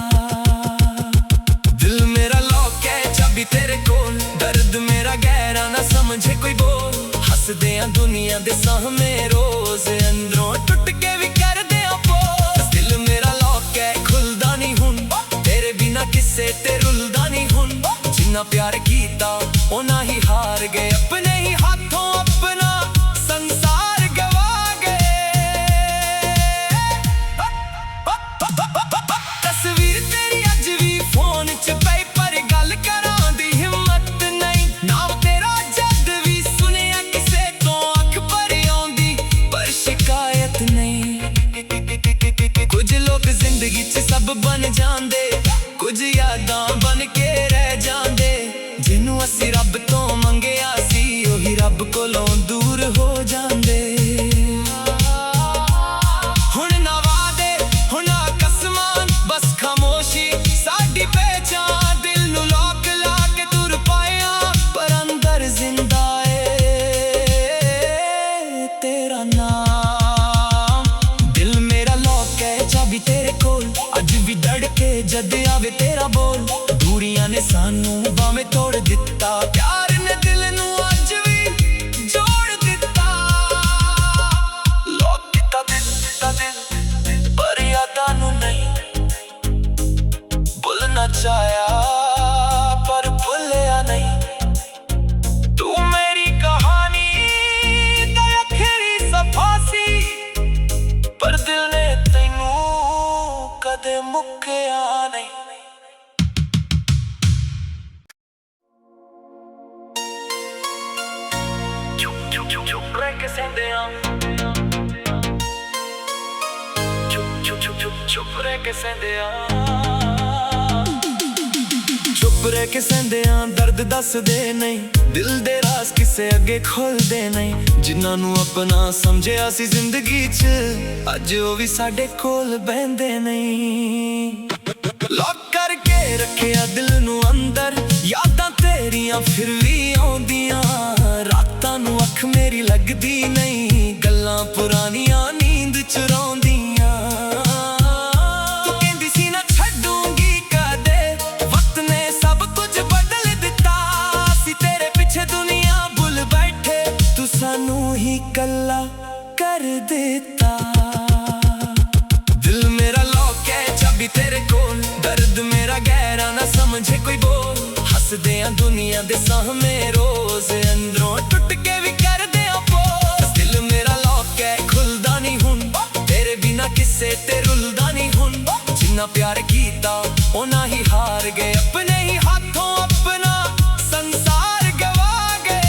ਦਿਲ ਮੇਰਾ ਲੌਕ ਹੈ ਚਾਬੀ ਤੇਰੇ ਕੋਲ, ਦਰਦ ਮੇਰਾ ਗਹਿਰਾ ਨਾ ਸਮਝੇ ਕੋਈ ਬੋਲ। ਹੱਸਦੇ ਆਂ ਦੁਨੀਆ ਦੇ ਸਾਹਮਣੇ ਰੋਜ਼, ਅੰਦਰੋਂ ਟੁੱਟ ਕੇ ਵੀ ਕਰਦੇ ਆਂ ਪੋਜ਼। ਦਿਲ ਮੇਰਾ ਲੌਕ ਹੈ ਖੁੱਲਦਾ ਨਹੀਂ ਹੁਣ, ਤੇਰੇ ਬਿਨਾ ਕਿਸੇ ਤੇ ਰੁਲਦਾ ਨਹੀਂ ਹੁਣ। ਜਿੰਨਾ ਪਿਆਰ ਕੀਤਾ ਉਹਨਾਂ ਹੀ ਹਾਰ ਗਏ, ਆਪਣੇ ਹੀ ਹੱਥੋਂ ਆਪਣਾ ਸੰਸਾਰ ਗਵਾ ਗਏ। ਤਸਵੀਰ ਤੇਰੀ ਅੱਜ ਵੀ ਫੋਨ 'ਚ ਪਈ, ਪਰ ਗੱਲ ਕਰਾਂ ਦੀ ਹਿੰਮਤ ਨਹੀਂ। ਨਾਮ ਤੇਰਾ ਜਦ ਵੀ ਸੁਣਿਆ ਕਿਸੇ ਤੋਂ ਅੱਖ ਭਰ ਆਉਂਦੀ, ਪਰ ਸ਼ਿਕਾਇਤ ਨਹੀਂ। ਕੁਝ ਲੋਕ ਜ਼ਿੰਦਗੀ 'ਚ ਸਭ ਬਣ ਜਾਂਦੇ, ਕੁਝ ਯਾਦਾਂ ਬਣ ਕੇ ਰਹਿ ਜਾਂਦੇ। ਜਿਹਨੂੰ ਅਸੀਂ ਰੱਬ ਤੋਂ ਮੰਗਿਆ ਸੀ, ਉਹੀ ਰੱਬ ਕੋਲੋਂ ਦੂਰ ਹੋ ਜਾਂਦੇ। ਹੁਣ ਨਾ ਵਾਅਦੇ ਹੁਣ ਨਾ ਕਸਮਾਂ, ਬਸ ਖਾਮੋਸ਼ੀ ਸਾਡੀ ਪਹਿਚਾਨ। ਦਿਲ ਨੂੰ ਲੋਕ ਲਾ ਕੇ ਤੁਰ ਪਾਇਆ, ਪਰ ਅੰਦਰ ਜ਼ਿੰਦਾ ਏ ਤੇਰਾ ਨਾਮ। ਦਿਲ ਮੇਰਾ ਲੌਕ ਹੈ ਚਾਬੀ ਤੇਰੇ ਕੋਲ, ਅੱਜ ਵੀ ਧੜਕੇ ਜਦ ਆਵੇ ਤੇਰਾ ਬੋਲ। ਦੂਰੀਆਂ ਨੇ ਸਾਨੂੰ ਭਾਵੇਂ ਤੋੜ ਦਿੱਤਾ, ਪਿਆਰ ਨੇ ਦਿਲ ਨੂੰ ਅੱਜ ਵੀ ਜੋੜ ਦਿੱਤਾ। ਲੌਕ ਕੀਤਾ ਦਿਲ, ਪਰ ਯਾਦਾਂ ਨੂੰ ਨਹੀਂ ਭੁੱਲਣਾ ਚਾਹਿਆ, ਪਰ ਭੁੱਲਿਆ ਨਹੀਂ। ਤੂੰ ਮੇਰੀ ਕਹਾਣੀ ਦਾ ਆਖਰੀ ਸਫ਼ਾ ਸੀ, ਪਰ ਦਿਲ ਨੇ ਤੈਨੂੰ ਕਦੇ ਮੁੱਕਿਆ ਨਹੀਂ। ਚੁੱਪ ਰਹਿ ਕੇ ਸਹਿੰਦਿਆਂ, ਚੁੱਪ ਰਹਿ ਕੇ ਸਹਿੰਦਿਆਂ, ਚੁੱਪ ਰਹਿ ਕੇ ਸਹਿੰਦਿਆਂ ਦਰਦ ਦੱਸਦੇ ਨਹੀਂ, ਦਿਲ ਦੇ ਰਾਜ਼ ਕਿਸੇ ਅੱਗੇ ਖੁੱਲਦੇ ਨਹੀਂ। ਜਿਨ੍ਹਾਂ ਨੂੰ ਆਪਣਾ ਸਮਝਿਆ ਸੀ ਜ਼ਿੰਦਗੀ 'ਚ, ਅੱਜ ਉਹ ਵੀ ਸਾਡੇ ਕੋਲ ਬਹਿੰਦੇ ਨਹੀਂ। ਲੌਕ ਕਰਕੇ ਰੱਖਿਆ ਦਿਲ ਨੂੰ ਅੰਦਰ, ਯਾਦਾਂ ਤੇਰੀਆਂ ਫਿਰ ਵੀ ਆਉਂਦੀਆਂ। ਰਾਤਾਂ ਨੂੰ ਅੱਖ ਮੇਰੀ ਲੱਗਦੀ ਨਹੀਂ, ਗੱਲਾਂ ਪੁਰਾਣੀਆਂ ਨੀਂਦ ਚੁਰਾਉਂਦੀਆਂ। ਤੂੰ ਕਹਿੰਦੀ ਸੀ ਨਾ ਛੱਡੂੰਗੀ ਕਦੇ, ਵਕਤ ਨੇ ਸਭ ਕੁਝ ਬਦਲ ਦਿੱਤਾ। ਸੀ ਤੇਰੇ ਪਿੱਛੇ ਦੁਨੀਆ ਭੁੱਲ ਬੈਠੇ, ਤੂੰ ਸਾਨੂੰ ਹੀ ਕੱਲਾ ਕਰ ਦਿੱਤਾ। ਦਿਲ ਮੇਰਾ ਲੌਕ ਹੈ ਚਾਬੀ ਤੇਰੇ ਕੋਲ, ਦਰਦ ਮੇਰਾ ਗਹਿਰਾ ਨਾ ਸਮਝੇ ਕੋਈ ਬੋਲ। ਹੱਸਦੇ ਆਂ ਦੁਨੀਆ ਦੇ ਸਾਹਮਣੇ ਰੋਜ਼, ਅੰਦਰੋਂ ਟੁੱਟ ਕੇ ਵੀ ਕਰਦੇ ਆਂ ਪੋਜ਼। ਦਿਲ ਮੇਰਾ ਲੌਕ ਹੈ ਖੁੱਲਦਾ ਨਹੀਂ ਹੁਣ, ਤੇਰੇ ਬਿਨਾ ਕਿਸੇ ਤੇ ਰੁਲਦਾ ਨਹੀਂ ਹੁਣ। ਜਿੰਨਾ ਪਿਆਰ ਕੀਤਾ ਉਹਨਾਂ ਹੀ ਹਾਰ ਗਏ, ਆਪਣੇ ਹੀ ਹੱਥੋਂ ਆਪਣਾ ਸੰਸਾਰ ਗਵਾ ਗਏ।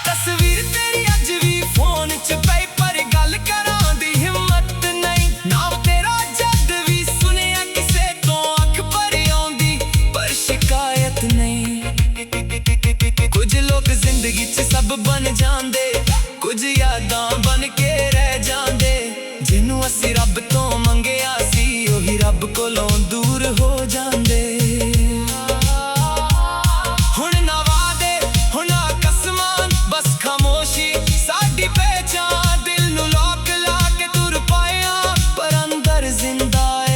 ਤਸਵੀਰ ਤੇਰੀ ਅੱਜ ਵੀ ਫੋਨ 'ਚ ਪਈ, ਪਰ ਗੱਲ ਕਰਾਂ ਦੀ ਹਿੰਮਤ ਨਹੀਂ। ਨਾਮ ਤੇਰਾ ਜਦ ਵੀ ਸੁਣਿਆ ਕਿਸੇ ਤੋਂ ਅੱਖ ਭਰ ਆਉਂਦੀ, ਪਰ ਸ਼ਿਕਾਇਤ ਨਹੀਂ। ਕੁਝ ਲੋਕ ਜ਼ਿੰਦਗੀ 'ਚ ਸਭ ਬਣ ਜਾਂਦੇ, ਕੁਝ ਯਾਦਾਂ ਬਣ ਕੇ ਰਹਿ ਜਾਂਦੇ। ਜਿਹਨੂੰ ਅਸੀਂ ਰੱਬ ਤੋਂ ਮੰਗਿਆ ਸੀ, ਉਹੀ ਰੱਬ ਕੋਲੋਂ ਦੂਰ ਹੋ ਜਾਂਦੇ। ਹੁਣ ਨਾ ਵਾਅਦੇ ਹੁਣ ਨਾ ਕਸਮਾਂ, ਬਸ ਖਾਮੋਸ਼ੀ ਸਾਡੀ ਪਹਿਚਾਨ। ਦਿਲ ਨੂੰ ਲੋਕ ਲਾ ਕੇ ਤੁਰ ਪਾਇਆ, ਪਰ ਅੰਦਰ ਜ਼ਿੰਦਾ ਏ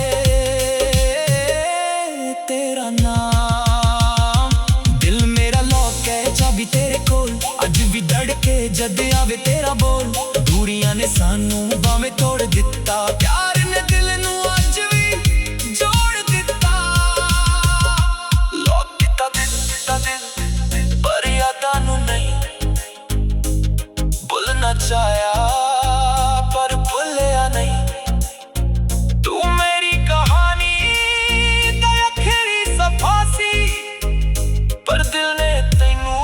ਤੇਰਾ ਨਾਮ। ਦਿਲ ਮੇਰਾ ਲੌਕ ਹੈ ਚਾਬੀ ਤੇਰੇ ਕੋਲ, ਅੱਜ ਵੀ ਧੜਕੇ ਜਦ ਆਵੇ ਤੇਰਾ ਬੋਲ। ਦੂਰੀਆਂ ਨੇ ਸਾਨੂੰ ਭਾਵੇਂ ਤੋੜ ਦਿੱਤਾ, ਪਿਆਰ ਨੇ ਦਿਲ ਨੂੰ ਅੱਜ ਵੀ ਜੋੜ ਦਿੱਤਾ। ਨਚਾਇਆ ਪਰ ਭੁੱਲਿਆ ਨਹੀਂ। ਤੂੰ ਮੇਰੀ ਕਹਾਣੀ ਦਾ ਆਖਰੀ ਸਫ਼ਾ ਸੀ, ਪਰ ਦਿਲ ਨੇ ਤੈਨੂੰ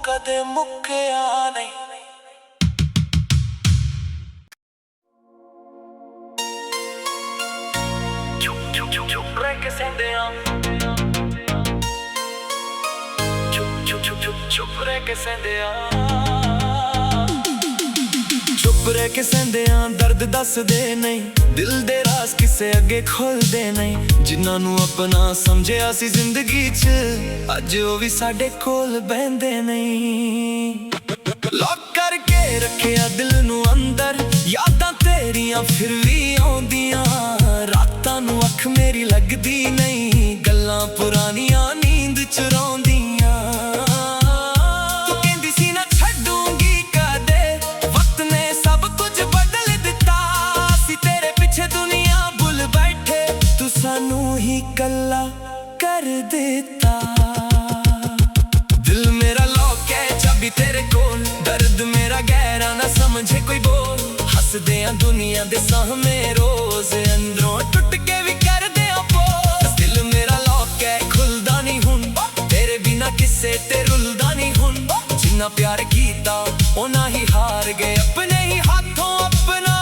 ਕਦੇ ਮੁੱਕਿਆ ਨਹੀਂ। ਚੁੱਪ ਰਹਿ ਕੇ ਸਹਿੰਦਿਆਂ, ਚੁੱਪ ਰਹਿ ਕੇ ਸਹਿੰਦਿਆਂ, ਚੁੱਪ ਰਹਿ ਕੇ ਸਹਿੰਦਿਆਂ ਦਰਦ ਦੱਸਦੇ ਨਹੀਂ, ਦਿਲ ਦੇ ਰਾਜ਼ ਕਿਸੇ ਅੱਗੇ ਖੁੱਲਦੇ ਨਹੀਂ। ਜਿਨ੍ਹਾਂ ਨੂੰ ਆਪਣਾ ਸਮਝਿਆ ਸੀ ਜ਼ਿੰਦਗੀ 'ਚ, ਅੱਜ ਉਹ ਵੀ ਸਾਡੇ ਕੋਲ ਬਹਿੰਦੇ ਨਹੀਂ। ਲੌਕ ਕਰਕੇ ਰੱਖਿਆ ਦਿਲ ਨੂੰ ਅੰਦਰ, ਯਾਦਾਂ ਤੇਰੀਆਂ ਫਿਰ ਵੀ ਆਉਂਦੀਆਂ। ਰਾਤਾਂ ਨੂੰ ਅੱਖ ਮੇਰੀ ਲੱਗਦੀ ਨਹੀਂ, ਗੱਲਾਂ ਪੁਰਾਣੀਆਂ ਨੀਂਦ ਚੁਰਾਉਂਦੀਆਂ। ਤੂੰ ਕਹਿੰਦੀ ਸੀ ਨਾ ਛੱਡੂੰਗੀ ਕਦੇ, ਵਕਤ ਨੇ ਸਭ ਕੁਝ ਬਦਲ ਦਿੱਤਾ ਸੀ। ਤੇਰੇ ਪਿੱਛੇ ਦੁਨੀਆ ਭੁੱਲ ਬੈਠੇ, ਤੂੰ ਸਾਨੂੰ ਹੀ ਇਕੱਲਾ ਕਰ ਦਿੱਤਾ। ਦਿਲ ਮੇਰਾ ਲੌਕ ਹੈ ਚਾਬੀ ਤੇਰੇ ਕੋਲ, ਦਰਦ ਮੇਰਾ ਗਹਿਰਾ ਨਾ ਸਮਝੇ ਕੋਈ ਬੋਲ। ਹੱਸਦੇ ਆਂ ਦੁਨੀਆ ਦੇ ਸਾਹਮਣੇ ਰੋਜ਼, ਅੰਦਰੋਂ ਟੁੱਟ ਕੇ ਵੀ ਕਰਦੇ ਆਂ ਪੋਜ਼। ਦਿਲ ਮੇਰਾ ਲੌਕ ਹੈ ਖੁੱਲਦਾ ਨਹੀਂ ਹੁਣ, ਤੇਰੇ ਬਿਨਾ ਕਿਸੇ ਤੇ ਰੁਲਦਾ ਨਹੀਂ ਹੁਣ। ਜਿੰਨਾ ਪਿਆਰ ਕੀਤਾ ਉਹਨਾਂ ਹੀ ਹਾਰ ਗਏ, ਆਪਣੇ ਹੀ ਹੱਥੋਂ ਆਪਣਾ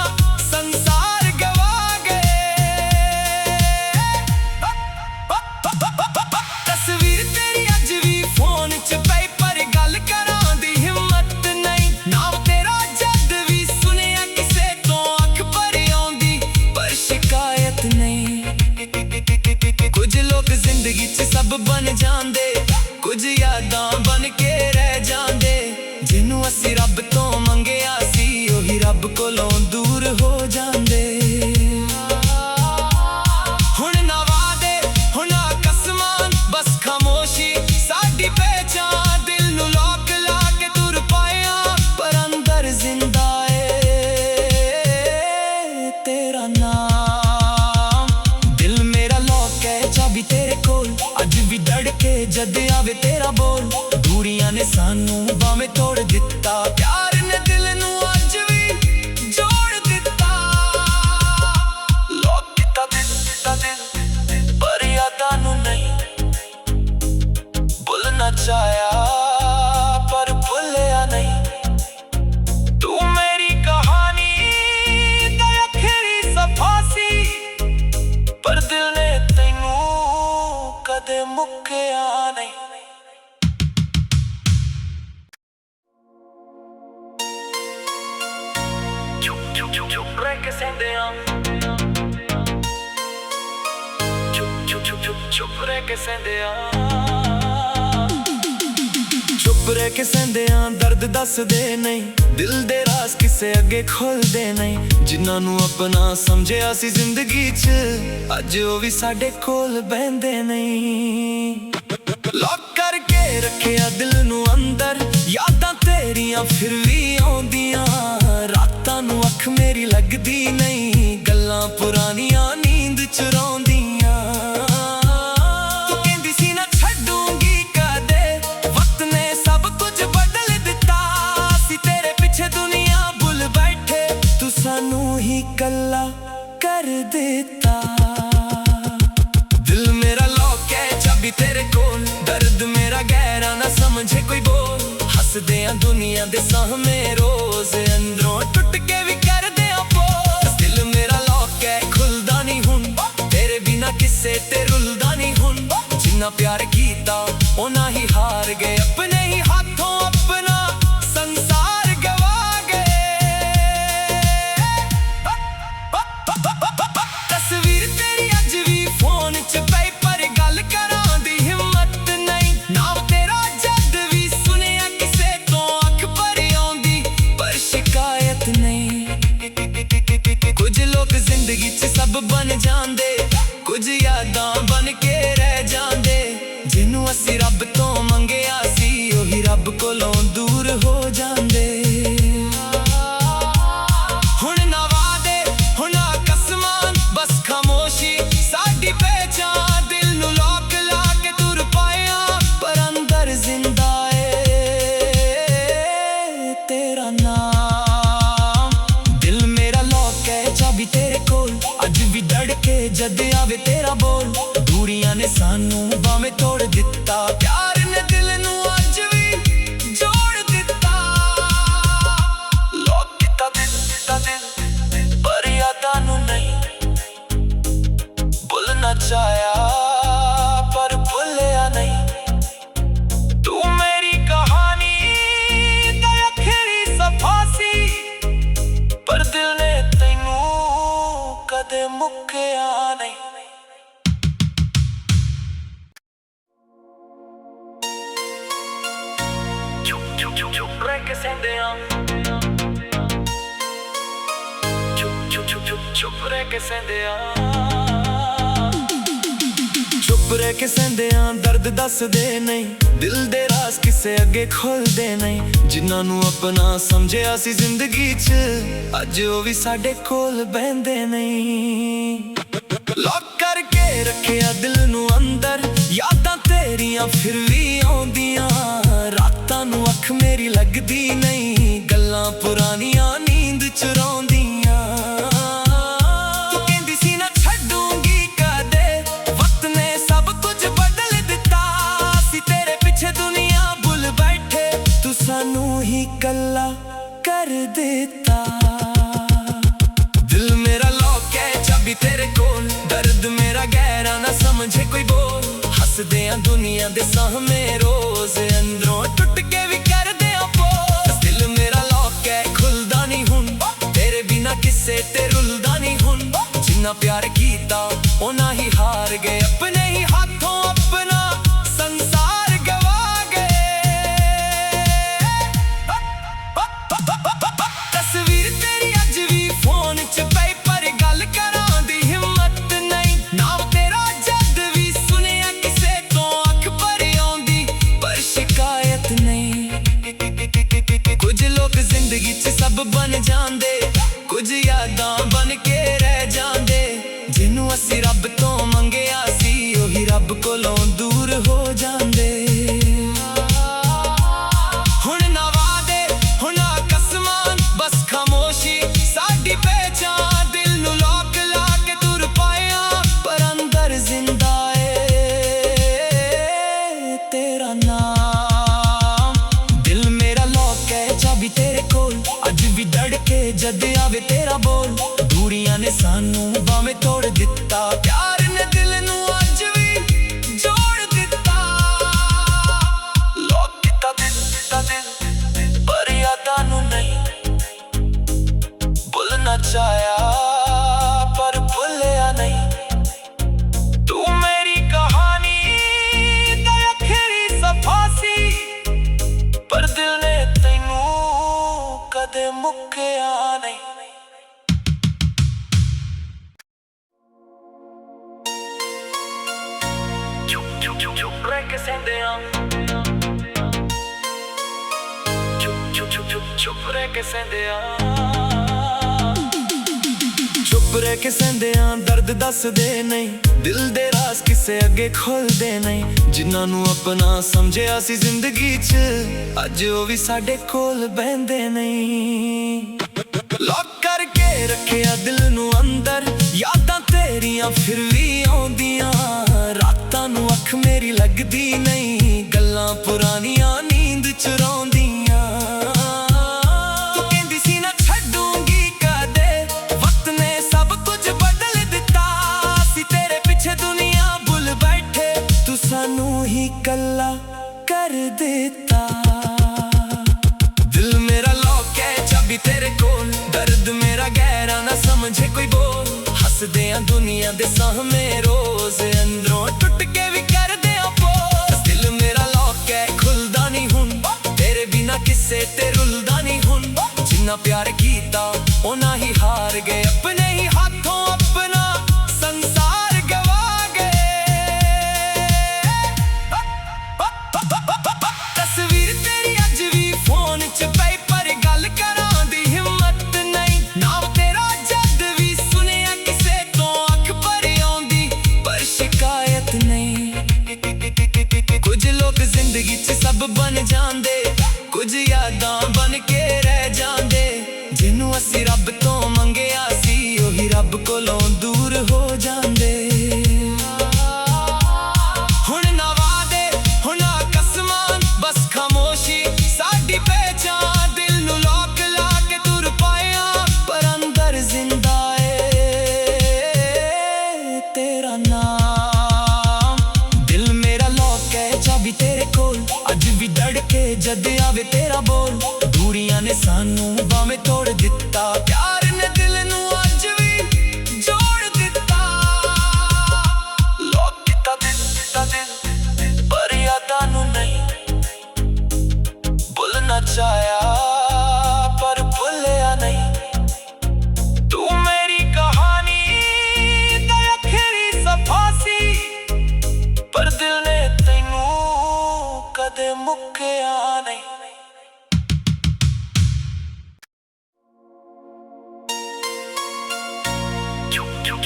ਸੰਸਾਰ ਗਵਾ ਗਏ। ਤਸਵੀਰ ਤੇਰੀ ਅੱਜ ਵੀ ਫੋਨ 'ਚ ਪਈ, ਪਰ ਗੱਲ ਕਰਾਂ ਦੀ ਹਿੰਮਤ ਨਹੀਂ। ਨਾਮ ਤੇਰਾ ਜਦ ਵੀ ਸੁਣਿਆ ਕਿਸੇ ਤੋਂ ਅੱਖ ਭਰ ਆਉਂਦੀ, ਪਰ ਸ਼ਿਕਾਇਤ ਨਹੀਂ। ਕੁਝ ਲੋਕ ਜ਼ਿੰਦਗੀ 'ਚ ਸਭ ਬਣ ਜਾਂਦੇ, ਕੁਝ ਯਾਦਾਂ ਬਣ ਕੇ ਰਹਿ ਜਾਂਦੇ। ਜਿਹਨੂੰ ਅਸੀਂ ਰੱਬ ਤੋਂ ਮੰਗਿਆ ਸੀ, ਉਹੀ ਰੱਬ ਕੋਲੋਂ ਦੂਰ ਹੋ ਜਾਂਦੇ। ਹੁਣ ਨਾ ਵਾਅਦੇ ਹੁਣ ਨਾ ਕਸਮਾਂ, ਬਸ ਖਾਮੋਸ਼ੀ ਸਾਡੀ ਪਹਿਚਾਨ। ਦਿਲ ਨੂੰ ਲੋਕ ਲਾ ਕੇ ਤੁਰ ਪਾਇਆ, ਪਰ ਅੰਦਰ ਜ਼ਿੰਦਾ ਏ ਤੇਰਾ ਨਾਮ। ਦਿਲ ਮੇਰਾ ਲੌਕ ਹੈ ਚਾਬੀ ਤੇਰੇ ਕੋਲ, ਅੱਜ ਵੀ ਡੜ ਕੇ ਜਦ ਆਵੇ ਤੇਰਾ ਬੋਲ। ਦੂਰੀਆਂ ਨੇ ਸਾਨੂੰ ਭਾਵੇਂ ਤੋੜ ਦਿੱਤਾ, ਪਿਆਰ ਨੇ ਦਿਲ ਨੂੰ ਅੱਜ ਵੀ ਜੋੜ ਦਿੱਤਾ। ਲੋਕ ਕੀਤਾ ਦਿਲ ਪਰ ਯਾਦਾਂ ਨੂੰ ਨਹੀਂ ਭੁੱਲਣਾ ਚਾਹਿਆ, ਪਰ ਭੁੱਲਿਆ ਨਹੀਂ। ਤੂੰ ਮੇਰੀ ਕਹਾਣੀ ਦਾ ਆਖਰੀ ਸਫ਼ਾ ਸੀ, ਪਰ ਦਿਲ ਨੇ ਤੈਨੂੰ ਕਦੇ ਮੁੱਕਿਆ ਨਹੀਂ। ਚੁੱਪ ਰਹਿ ਕੇ ਸਹਿੰਦਿਆਂ, ਚੁੱਪ ਰਹਿ ਕੇ ਸਹਿੰਦਿਆਂ, ਚੁੱਪ ਰਹਿ ਕੇ ਸਹਿੰਦਿਆਂ ਦਰਦ ਦੱਸਦੇ ਨਹੀਂ, ਦਿਲ ਦੇ ਰਾਜ਼ ਕਿਸੇ ਅੱਗੇ ਖੁੱਲਦੇ ਨਹੀਂ। ਜਿਨ੍ਹਾਂ ਨੂੰ ਆਪਣਾ ਸਮਝਿਆ ਸੀ ਜ਼ਿੰਦਗੀ 'ਚ, ਅੱਜ ਉਹ ਵੀ ਸਾਡੇ ਕੋਲ ਬਹਿੰਦੇ ਨਹੀਂ। ਲੌਕ ਕਰਕੇ ਰੱਖਿਆ ਦਿਲ ਨੂੰ ਅੰਦਰ, ਯਾਦਾਂ ਤੇਰੀਆਂ ਫਿਰ ਵੀ ਆਉਂਦੀਆਂ। ਰਾਤਾਂ ਨੂੰ ਅੱਖ ਮੇਰੀ ਲੱਗਦੀ ਨਹੀਂ, ਗੱਲਾਂ ਪੁਰਾਣੀਆਂ ਨੀਂਦ ਚੁਰਾਉਂਦੀਆਂ। ਤੂੰ ਕਹਿੰਦੀ ਸੀ ਨਾ ਛੱਡੂੰਗੀ ਕਦੇ, ਵਕਤ ਨੇ ਸਭ ਕੁਝ ਬਦਲ ਦਿੱਤਾ ਸੀ। ਤੇਰੇ ਪਿੱਛੇ ਦੁਨੀਆ ਭੁੱਲ ਬੈਠੇ, ਤੂੰ ਸਾਨੂੰ ਹੀ ਇਕੱਲਾ ਕਰ ਦਿੱਤਾ। ਦਿਲ ਮੇਰਾ ਲੌਕ ਹੈ ਚਾਬੀ ਤੇਰੇ ਕੋਲ, ਦਰਦ ਮੇਰਾ ਗਹਿਰਾ ਨਾ ਸਮਝੇ ਕੋਈ ਬੋਲ। ਹੱਸਦੇ ਆਂ ਦੁਨੀਆ ਦੇ ਸਾਹਮਣੇ ਰੋਜ਼, ਅੰਦਰੋਂ ਟੁੱਟ ਕੇ ਵੀ ਕਰਦੇ ਆਂ ਪੋਜ਼। ਦਿਲ ਮੇਰਾ ਲੌਕ ਹੈ ਖੁੱਲਦਾ ਨਹੀਂ ਹੁਣ, ਤੇਰੇ ਬਿਨਾ ਕਿਸੇ ਤੇ ਰੁਲਦਾ ਨਹੀਂ ਹੁਣ। ਜਿੰਨਾ ਪਿਆਰ ਕੀਤਾ ਉਹਨਾਂ ਹੀ ਹਾਰ ਗਏ, ਆਪਣੇ ਹੀ ਹੱਥੋਂ ਆਪਣਾ ਸੰਸਾਰ ਗਵਾ ਗਏ। ਤਸਵੀਰ ਤੇਰੀ ਅੱਜ ਵੀ ਫੋਨ 'ਚ ਪਈ, ਪਰ ਗੱਲ ਕਰਾਂ ਦੀ ਹਿੰਮਤ ਨਹੀਂ। ਨਾਮ ਤੇਰਾ ਜਦ ਵੀ ਸੁਣਿਆ ਕਿਸੇ ਤੋਂ ਅੱਖ ਭਰ ਆਉਂਦੀ, ਪਰ ਸ਼ਿਕਾਇਤ ਨਹੀਂ। ਕੁਝ ਲੋਕ ਜ਼ਿੰਦਗੀ 'ਚ ਸਭ ਬਣ ਜਾਂਦੇ, ਕੁਝ ਯਾਦਾਂ ਬਣ ਕੇ ਰਹਿ ਜਾਂਦੇ। ਜਿਹਨੂੰ ਅਸੀਂ ਰੱਬ ਤੋਂ ਮੰਗਿਆ ਸੀ, ਉਹੀ ਰੱਬ ਕੋਲੋਂ ਦੂਰ ਹੋ ਜਾਂਦੇ। ਹੁਣ ਨਾ ਵਾਅਦੇ ਹੁਣ ਨਾ ਕਸਮਾਂ, ਬਸ ਖਾਮੋਸ਼ੀ ਸਾਡੀ ਪਹਿਚਾਨ। ਦਿਲ ਨੂੰ ਲੋਕ ਲਾ ਕੇ ਤੁਰ ਪਾਇਆ, ਪਰ ਅੰਦਰ ਜ਼ਿੰਦਾ ਏ ਤੇਰਾ ਨਾਮ। के जद आवे तेरा बोल। दूरियां ने सानू भावें तोड़ दिता, प्यार ने दिल नू अज भी जोड़ दिता। लोक दिता दिल पर यादां नू नहीं भुलना चाहया, पर भुलिया नहीं। तू मेरी कहानी दा आखिरी सफा सी, पर दिल ने तैनू कदे मुक्किया नहीं। चुप रह के सेंदियां, चुप रह के सेंदियां, चुप रह के सेंदियां। दर्द दस दे नहीं, दिल दे राज किसे अगे खोलदे नहीं। जिन्हां नू अपना समझिया सी जिंदगी च, अज ओ भी साडे कोल बहंदे नहीं। लॉक करके रखिया दिल नू अंदर, यादां तेरियां फिर भी आउंदियां। रातां नू अख मेरी लगदी नहीं, गल्लां पुरानियां नींद चुराउंदियां। तू कहंदी सी ना छड्डूंगी कदे, वक्त ने सब कुछ बदल दिता। सी तेरे पिछे दुनिया भुल बैठे, तू सानू ही कल्ला कर दिता। दिल मेरा लॉक है चाबी तेरे कोल, दर्द मेरा गहरा ना समझे कोई बोल। हसदे आ दुनिया दे साहमे रोज, अंदरों टुट के भी कर दे पोज। दिल मेरा लॉक है खुलदा नहीं हुन, तेरे बिना किसे ते रुलदा नहीं हुन। जिन्ना प्यार कीता ओना ही हार गए, अपने ही हाथों अपना संसार गवा गए। तस्वीर तेरी अज भी फोन च पई, पर गल करां दी हिम्मत नहीं। नाम तेरा जद भी सुनिया किसे तो अख भर आउंदी, पर शिकायत नहीं। कुछ लोग जिंदगी च सब बन जांदे, कुछ यादां बन के रह जांदे। जिन्नू असी रब तो मंगिया सी, ओही रब कोलों दूर हो जांदे। हुण ना वादे हुण ना कसमां, बस खामोशी साडी पहचान। दिल नू लॉक ला के तुर पाया, पर अंदर जिंदा है तेरा नाम। दिल मेरा लॉक है चाबी तेरे कोल, अज भी धड़के जद आवे तेरा बोल। दूरियां ने सानू भावें तोड़ दिता, प्यार ने दिल नू अज भी जोड़ दिता। लॉक दिता दिल पर यादां नू नहीं भुलना चाहया, पर भुलिया नहीं। तू मेरी कहानी दा आखिरी सफा सी, पर दिल ने तैनू कदे मुक्किया नहीं। चुप रह के सेंदियां, चुप रह के सेंदियां, चुप रह के सेंदियां। दर्द दस दे नहीं, दिल दे राज किसे अगे खोलदे नहीं। जिन्हां नू अपना समझिया सी जिंदगी च, अज ओ भी साडे कोल बहंदे नहीं। लॉक करके रखिया दिल नू अंदर, यादां तेरियां फिर भी आउंदियां। रातां नू अख मेरी लगदी नहीं, गल्लां पुरानियां नींद चुराउंदियां। तू कहंदी सी ना छड्डूंगी कदे, वक्त ने सब कुछ बदल दिता। सी तेरे पिछे दुनिया भुल बैठे, तू सानू ही कल्ला कर दिता। दिल मेरा लॉक है चाबी तेरे कोल, दर्द मेरा गहरा ना समझे कोई बोल। हसदे आ दुनिया दे साहमे रोज, अंदरों टुट के भी कर दे पोज। दिल मेरा लॉक है खुलदा नहीं हुन, तेरे बिना किसे ते रुलदा नहीं हुन। जिन्ना प्यार कीता ओना ही हार गए, अपने ही हाथों अपना संसार गवा गए। तस्वीर तेरी अज भी फोन च पई, पर गल करां दी हिम्मत नहीं। नाम तेरा जद भी सुनिया किसे तो अख भर आउंदी, पर शिकायत नहीं। कुछ लोग जिंदगी च सब बन जांदे, कुछ यादां बन के रह जांदे। जिन्नू असी रब तो मंगिया सी, ओही रब कोलों दूर हो जांदे।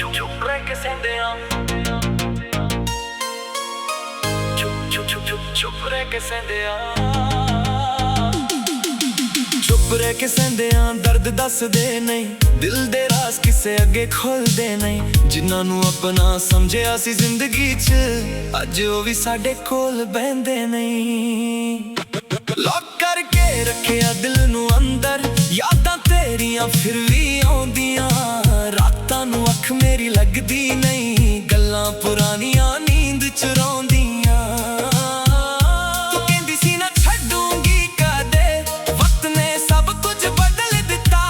ਚੁੱਪ ਰਹਿ ਕੇ ਸਹਿੰਦਿਆਂ ਚੁੱਪ ਰਹਿ ਕੇ ਸਹਿੰਦਿਆਂ ਚੁੱਪ ਰਹਿ ਕੇ ਸਹਿੰਦਿਆਂ ਦਰਦ ਦੱਸਦੇ ਨਹੀਂ ਦਿਲ ਦੇ ਰਾਜ਼ ਕਿਸੇ ਅੱਗੇ ਖੁੱਲਦੇ ਨਹੀਂ ਜਿਨ੍ਹਾਂ ਨੂੰ ਆਪਣਾ ਸਮਝਿਆ ਸੀ ਜ਼ਿੰਦਗੀ 'ਚ ਅੱਜ ਉਹ ਵੀ ਸਾਡੇ ਕੋਲ ਬਹਿੰਦੇ ਨਹੀਂ ਲੌਕ ਕਰਕੇ ਰੱਖਿਆ ਦਿਲ ਨੂੰ ਅੰਦਰ ਯਾਦਾਂ ਤੇਰੀਆਂ ਫਿਰ ਵੀ ਆਉਂਦੀਆਂ ਰਾਤਾਂ ਨੂੰ ਅੱਖ ਮੇਰੀ ਲੱਗਦੀ ਨਹੀਂ ਗੱਲਾਂ ਪੁਰਾਣੀਆਂ ਨੀਂਦ ਚੁਰਾਉਂਦੀਆਂ ਤੂੰ ਕਹਿੰਦੀ ਸੀ ਨਾ ਛੱਡੂੰਗੀ ਕਦੇ ਵਕਤ ਨੇ ਸਭ ਕੁਝ ਬਦਲ ਦਿੱਤਾ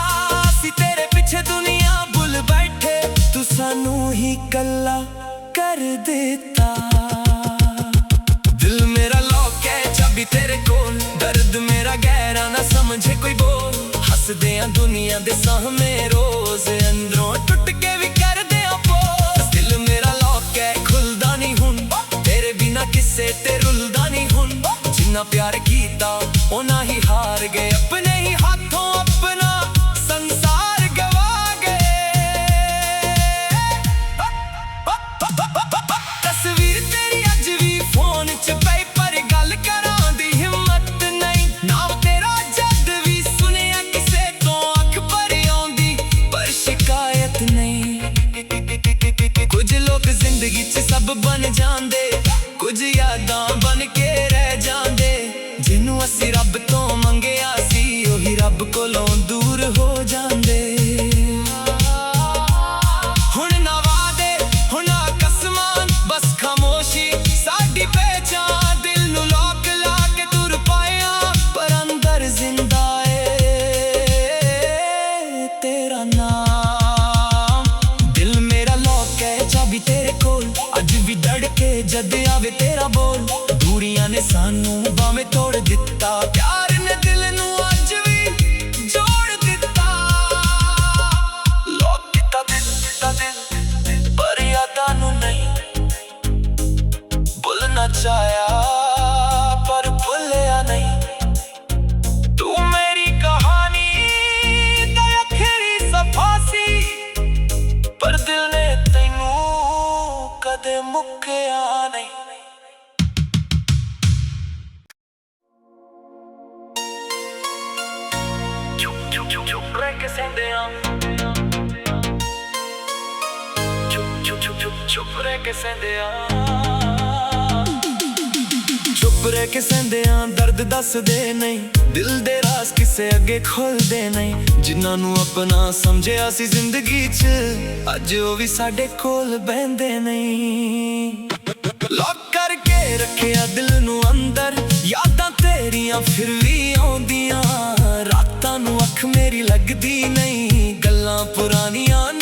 ਸੀ ਤੇਰੇ ਪਿੱਛੇ ਦੁਨੀਆ ਭੁੱਲ ਬੈਠੇ ਤੂੰ ਸਾਨੂੰ ਹੀ ਕੱਲਾ ਕਰ ਦਿੱਤਾ ਦਿਲ ਮੇਰਾ ਲੌਕ ਹੈ ਚਾਬੀ ਤੇਰੇ ਕੋਲ ਦਰਦ ਮੇਰਾ ਗਹਿਰਾ ਨਾ ਸਮਝੇ ਕੋਈ ਬੋਲ ਹੱਸਦੇ ਆਂ ਦੁਨੀਆ ਦੇ ਸਾਹਮਣੇ ਰੋਜ਼ ਅੰਦਰੋਂ ਟੁੱਟ ਕੇ ਵੀ ਕਰਦੇ ਆਂ ਪੋਜ਼ ਦਿਲ ਮੇਰਾ ਲੌਕ ਹੈ ਖੁੱਲਦਾ ਨਹੀਂ ਹੁਣ ਤੇਰੇ ਬਿਨਾ ਕਿਸੇ ਤੇ ਰੁਲਦਾ ਨਹੀਂ ਹੁਣ ਜਿੰਨਾ ਪਿਆਰ ਕੀਤਾ ਉਹਨਾਂ ਹੀ ਹਾਰ ਗਏ ਆਪਣੇ ਹੀ ਹੱਥੋਂ ਆਪਣਾ ਸੰਸਾਰ ਗਵਾ ਗਏ ਤਸਵੀਰ ਤੇਰੀ ਅੱਜ ਵੀ ਫੋਨ 'ਚ ਪਈ ਪਰ ਗੱਲ ਕਰਾਂ ਦੀ ਹਿੰਮਤ ਨਹੀਂ ਨਾਮ ਤੇਰਾ ਜਦ ਵੀ ਸੁਣਿਆ ਕਿਸੇ ਤੋਂ ਅੱਖ ਭਰ ਆਉਂਦੀ ਪਰ ਸ਼ਿਕਾਇਤ ਨਹੀਂ ਕੁਝ ਲੋਕ ਜ਼ਿੰਦਗੀ 'ਚ ਸਭ ਬਣ ਜਾਂਦੇ ਕੁਝ ਯਾਦਾਂ ਬਣ ਕੇ ਰਹਿ ਜਾਂਦੇ ਜਿਹਨੂੰ ਅਸੀਂ ਰੱਬ ਤੋਂ ਮੰਗਿਆ ਸੀ ਉਹੀ ਰੱਬ ਕੋਲੋਂ ਦੂਰ ਹੋ ਜਾਂਦੇ ਹੁਣ ਨਾ ਵਾਅਦੇ ਹੁਣ ਨਾ ਕਸਮਾਂ ਬਸ ਖਾਮੋਸ਼ੀ ਸਾਡੀ ਪਹਿਚਾਨ ਦਿਲ ਨੂੰ ਲੋਕ ਲਾ ਕੇ ਤੁਰ ਪਾਇਆ ਪਰ ਅੰਦਰ ਜ਼ਿੰਦਾ ਏ ਤੇਰਾ ਨਾਮ ਦਿਲ ਮੇਰਾ ਲੋਕ ਹੈ ਚਾਬੀ ਤੇਰੇ ਕੋਲ ਅੱਜ ਵੀ ਧੜਕੇ ਜਦ ਆਵੇ ਤੇਰਾ ਬੋਲ ਦੂਰੀਆਂ ਨੇ ਸਾਨੂੰ ਭਾਵੇਂ ਤੋੜ ਦਿੱਤਾ ਪਿਆਰ ਨੇ ਦਿਲ ਨੂੰ ਅੱਜ ਵੀ ਜੋੜ ਦਿੱਤਾ ਲੋਕ ਕੀਤਾ ਦਿਲ ਪਰ ਯਾਦਾਂ ਨੂੰ ਨਹੀਂ ਭੁੱਲਣਾ ਚਾਹਿਆ ਪਰ ਭੁੱਲਿਆ ਨਹੀਂ ਤੂੰ ਮੇਰੀ ਕਹਾਣੀ ਦਾ ਆਖਰੀ ਸਫ਼ਾ ਸੀ ਪਰ ਦਿਲ ਨੇ ਤੈਨੂੰ ਕਦੇ ਮੁੱਕਿਆ ਨਹੀਂ ਚੁੱਪ ਰਹਿ ਕੇ ਸਹਿੰਦਿਆਂ ਚੁੱਪ ਰਹਿ ਕੇ ਸਹਿੰਦਿਆਂ ਚੁੱਪ ਰਹਿ ਕੇ ਸਹਿੰਦਿਆਂ ਦਰਦ ਦੱਸਦੇ ਨਹੀਂ ਦਿਲ ਦੇ ਰਾਜ਼ ਕਿਸੇ ਅੱਗੇ ਖੁੱਲਦੇ ਨਹੀਂ ਜਿਨ੍ਹਾਂ ਨੂੰ ਆਪਣਾ ਸਮਝਿਆ ਸੀ ਜ਼ਿੰਦਗੀ 'ਚ ਅੱਜ ਉਹ ਵੀ ਸਾਡੇ ਕੋਲ ਬਹਿੰਦੇ ਨਹੀਂ ਲੌਕ ਕਰਕੇ ਰੱਖਿਆ ਦਿਲ ਨੂੰ ਅੰਦਰ ਯਾਦਾਂ ਤੇਰੀਆਂ ਫਿਰ ਵੀ ਆਉਂਦੀਆਂ ਰਾਤਾਂ ਨੂੰ ਅੱਖ ਮੇਰੀ ਲੱਗਦੀ ਨਹੀਂ ਗੱਲਾਂ ਪੁਰਾਣੀਆਂ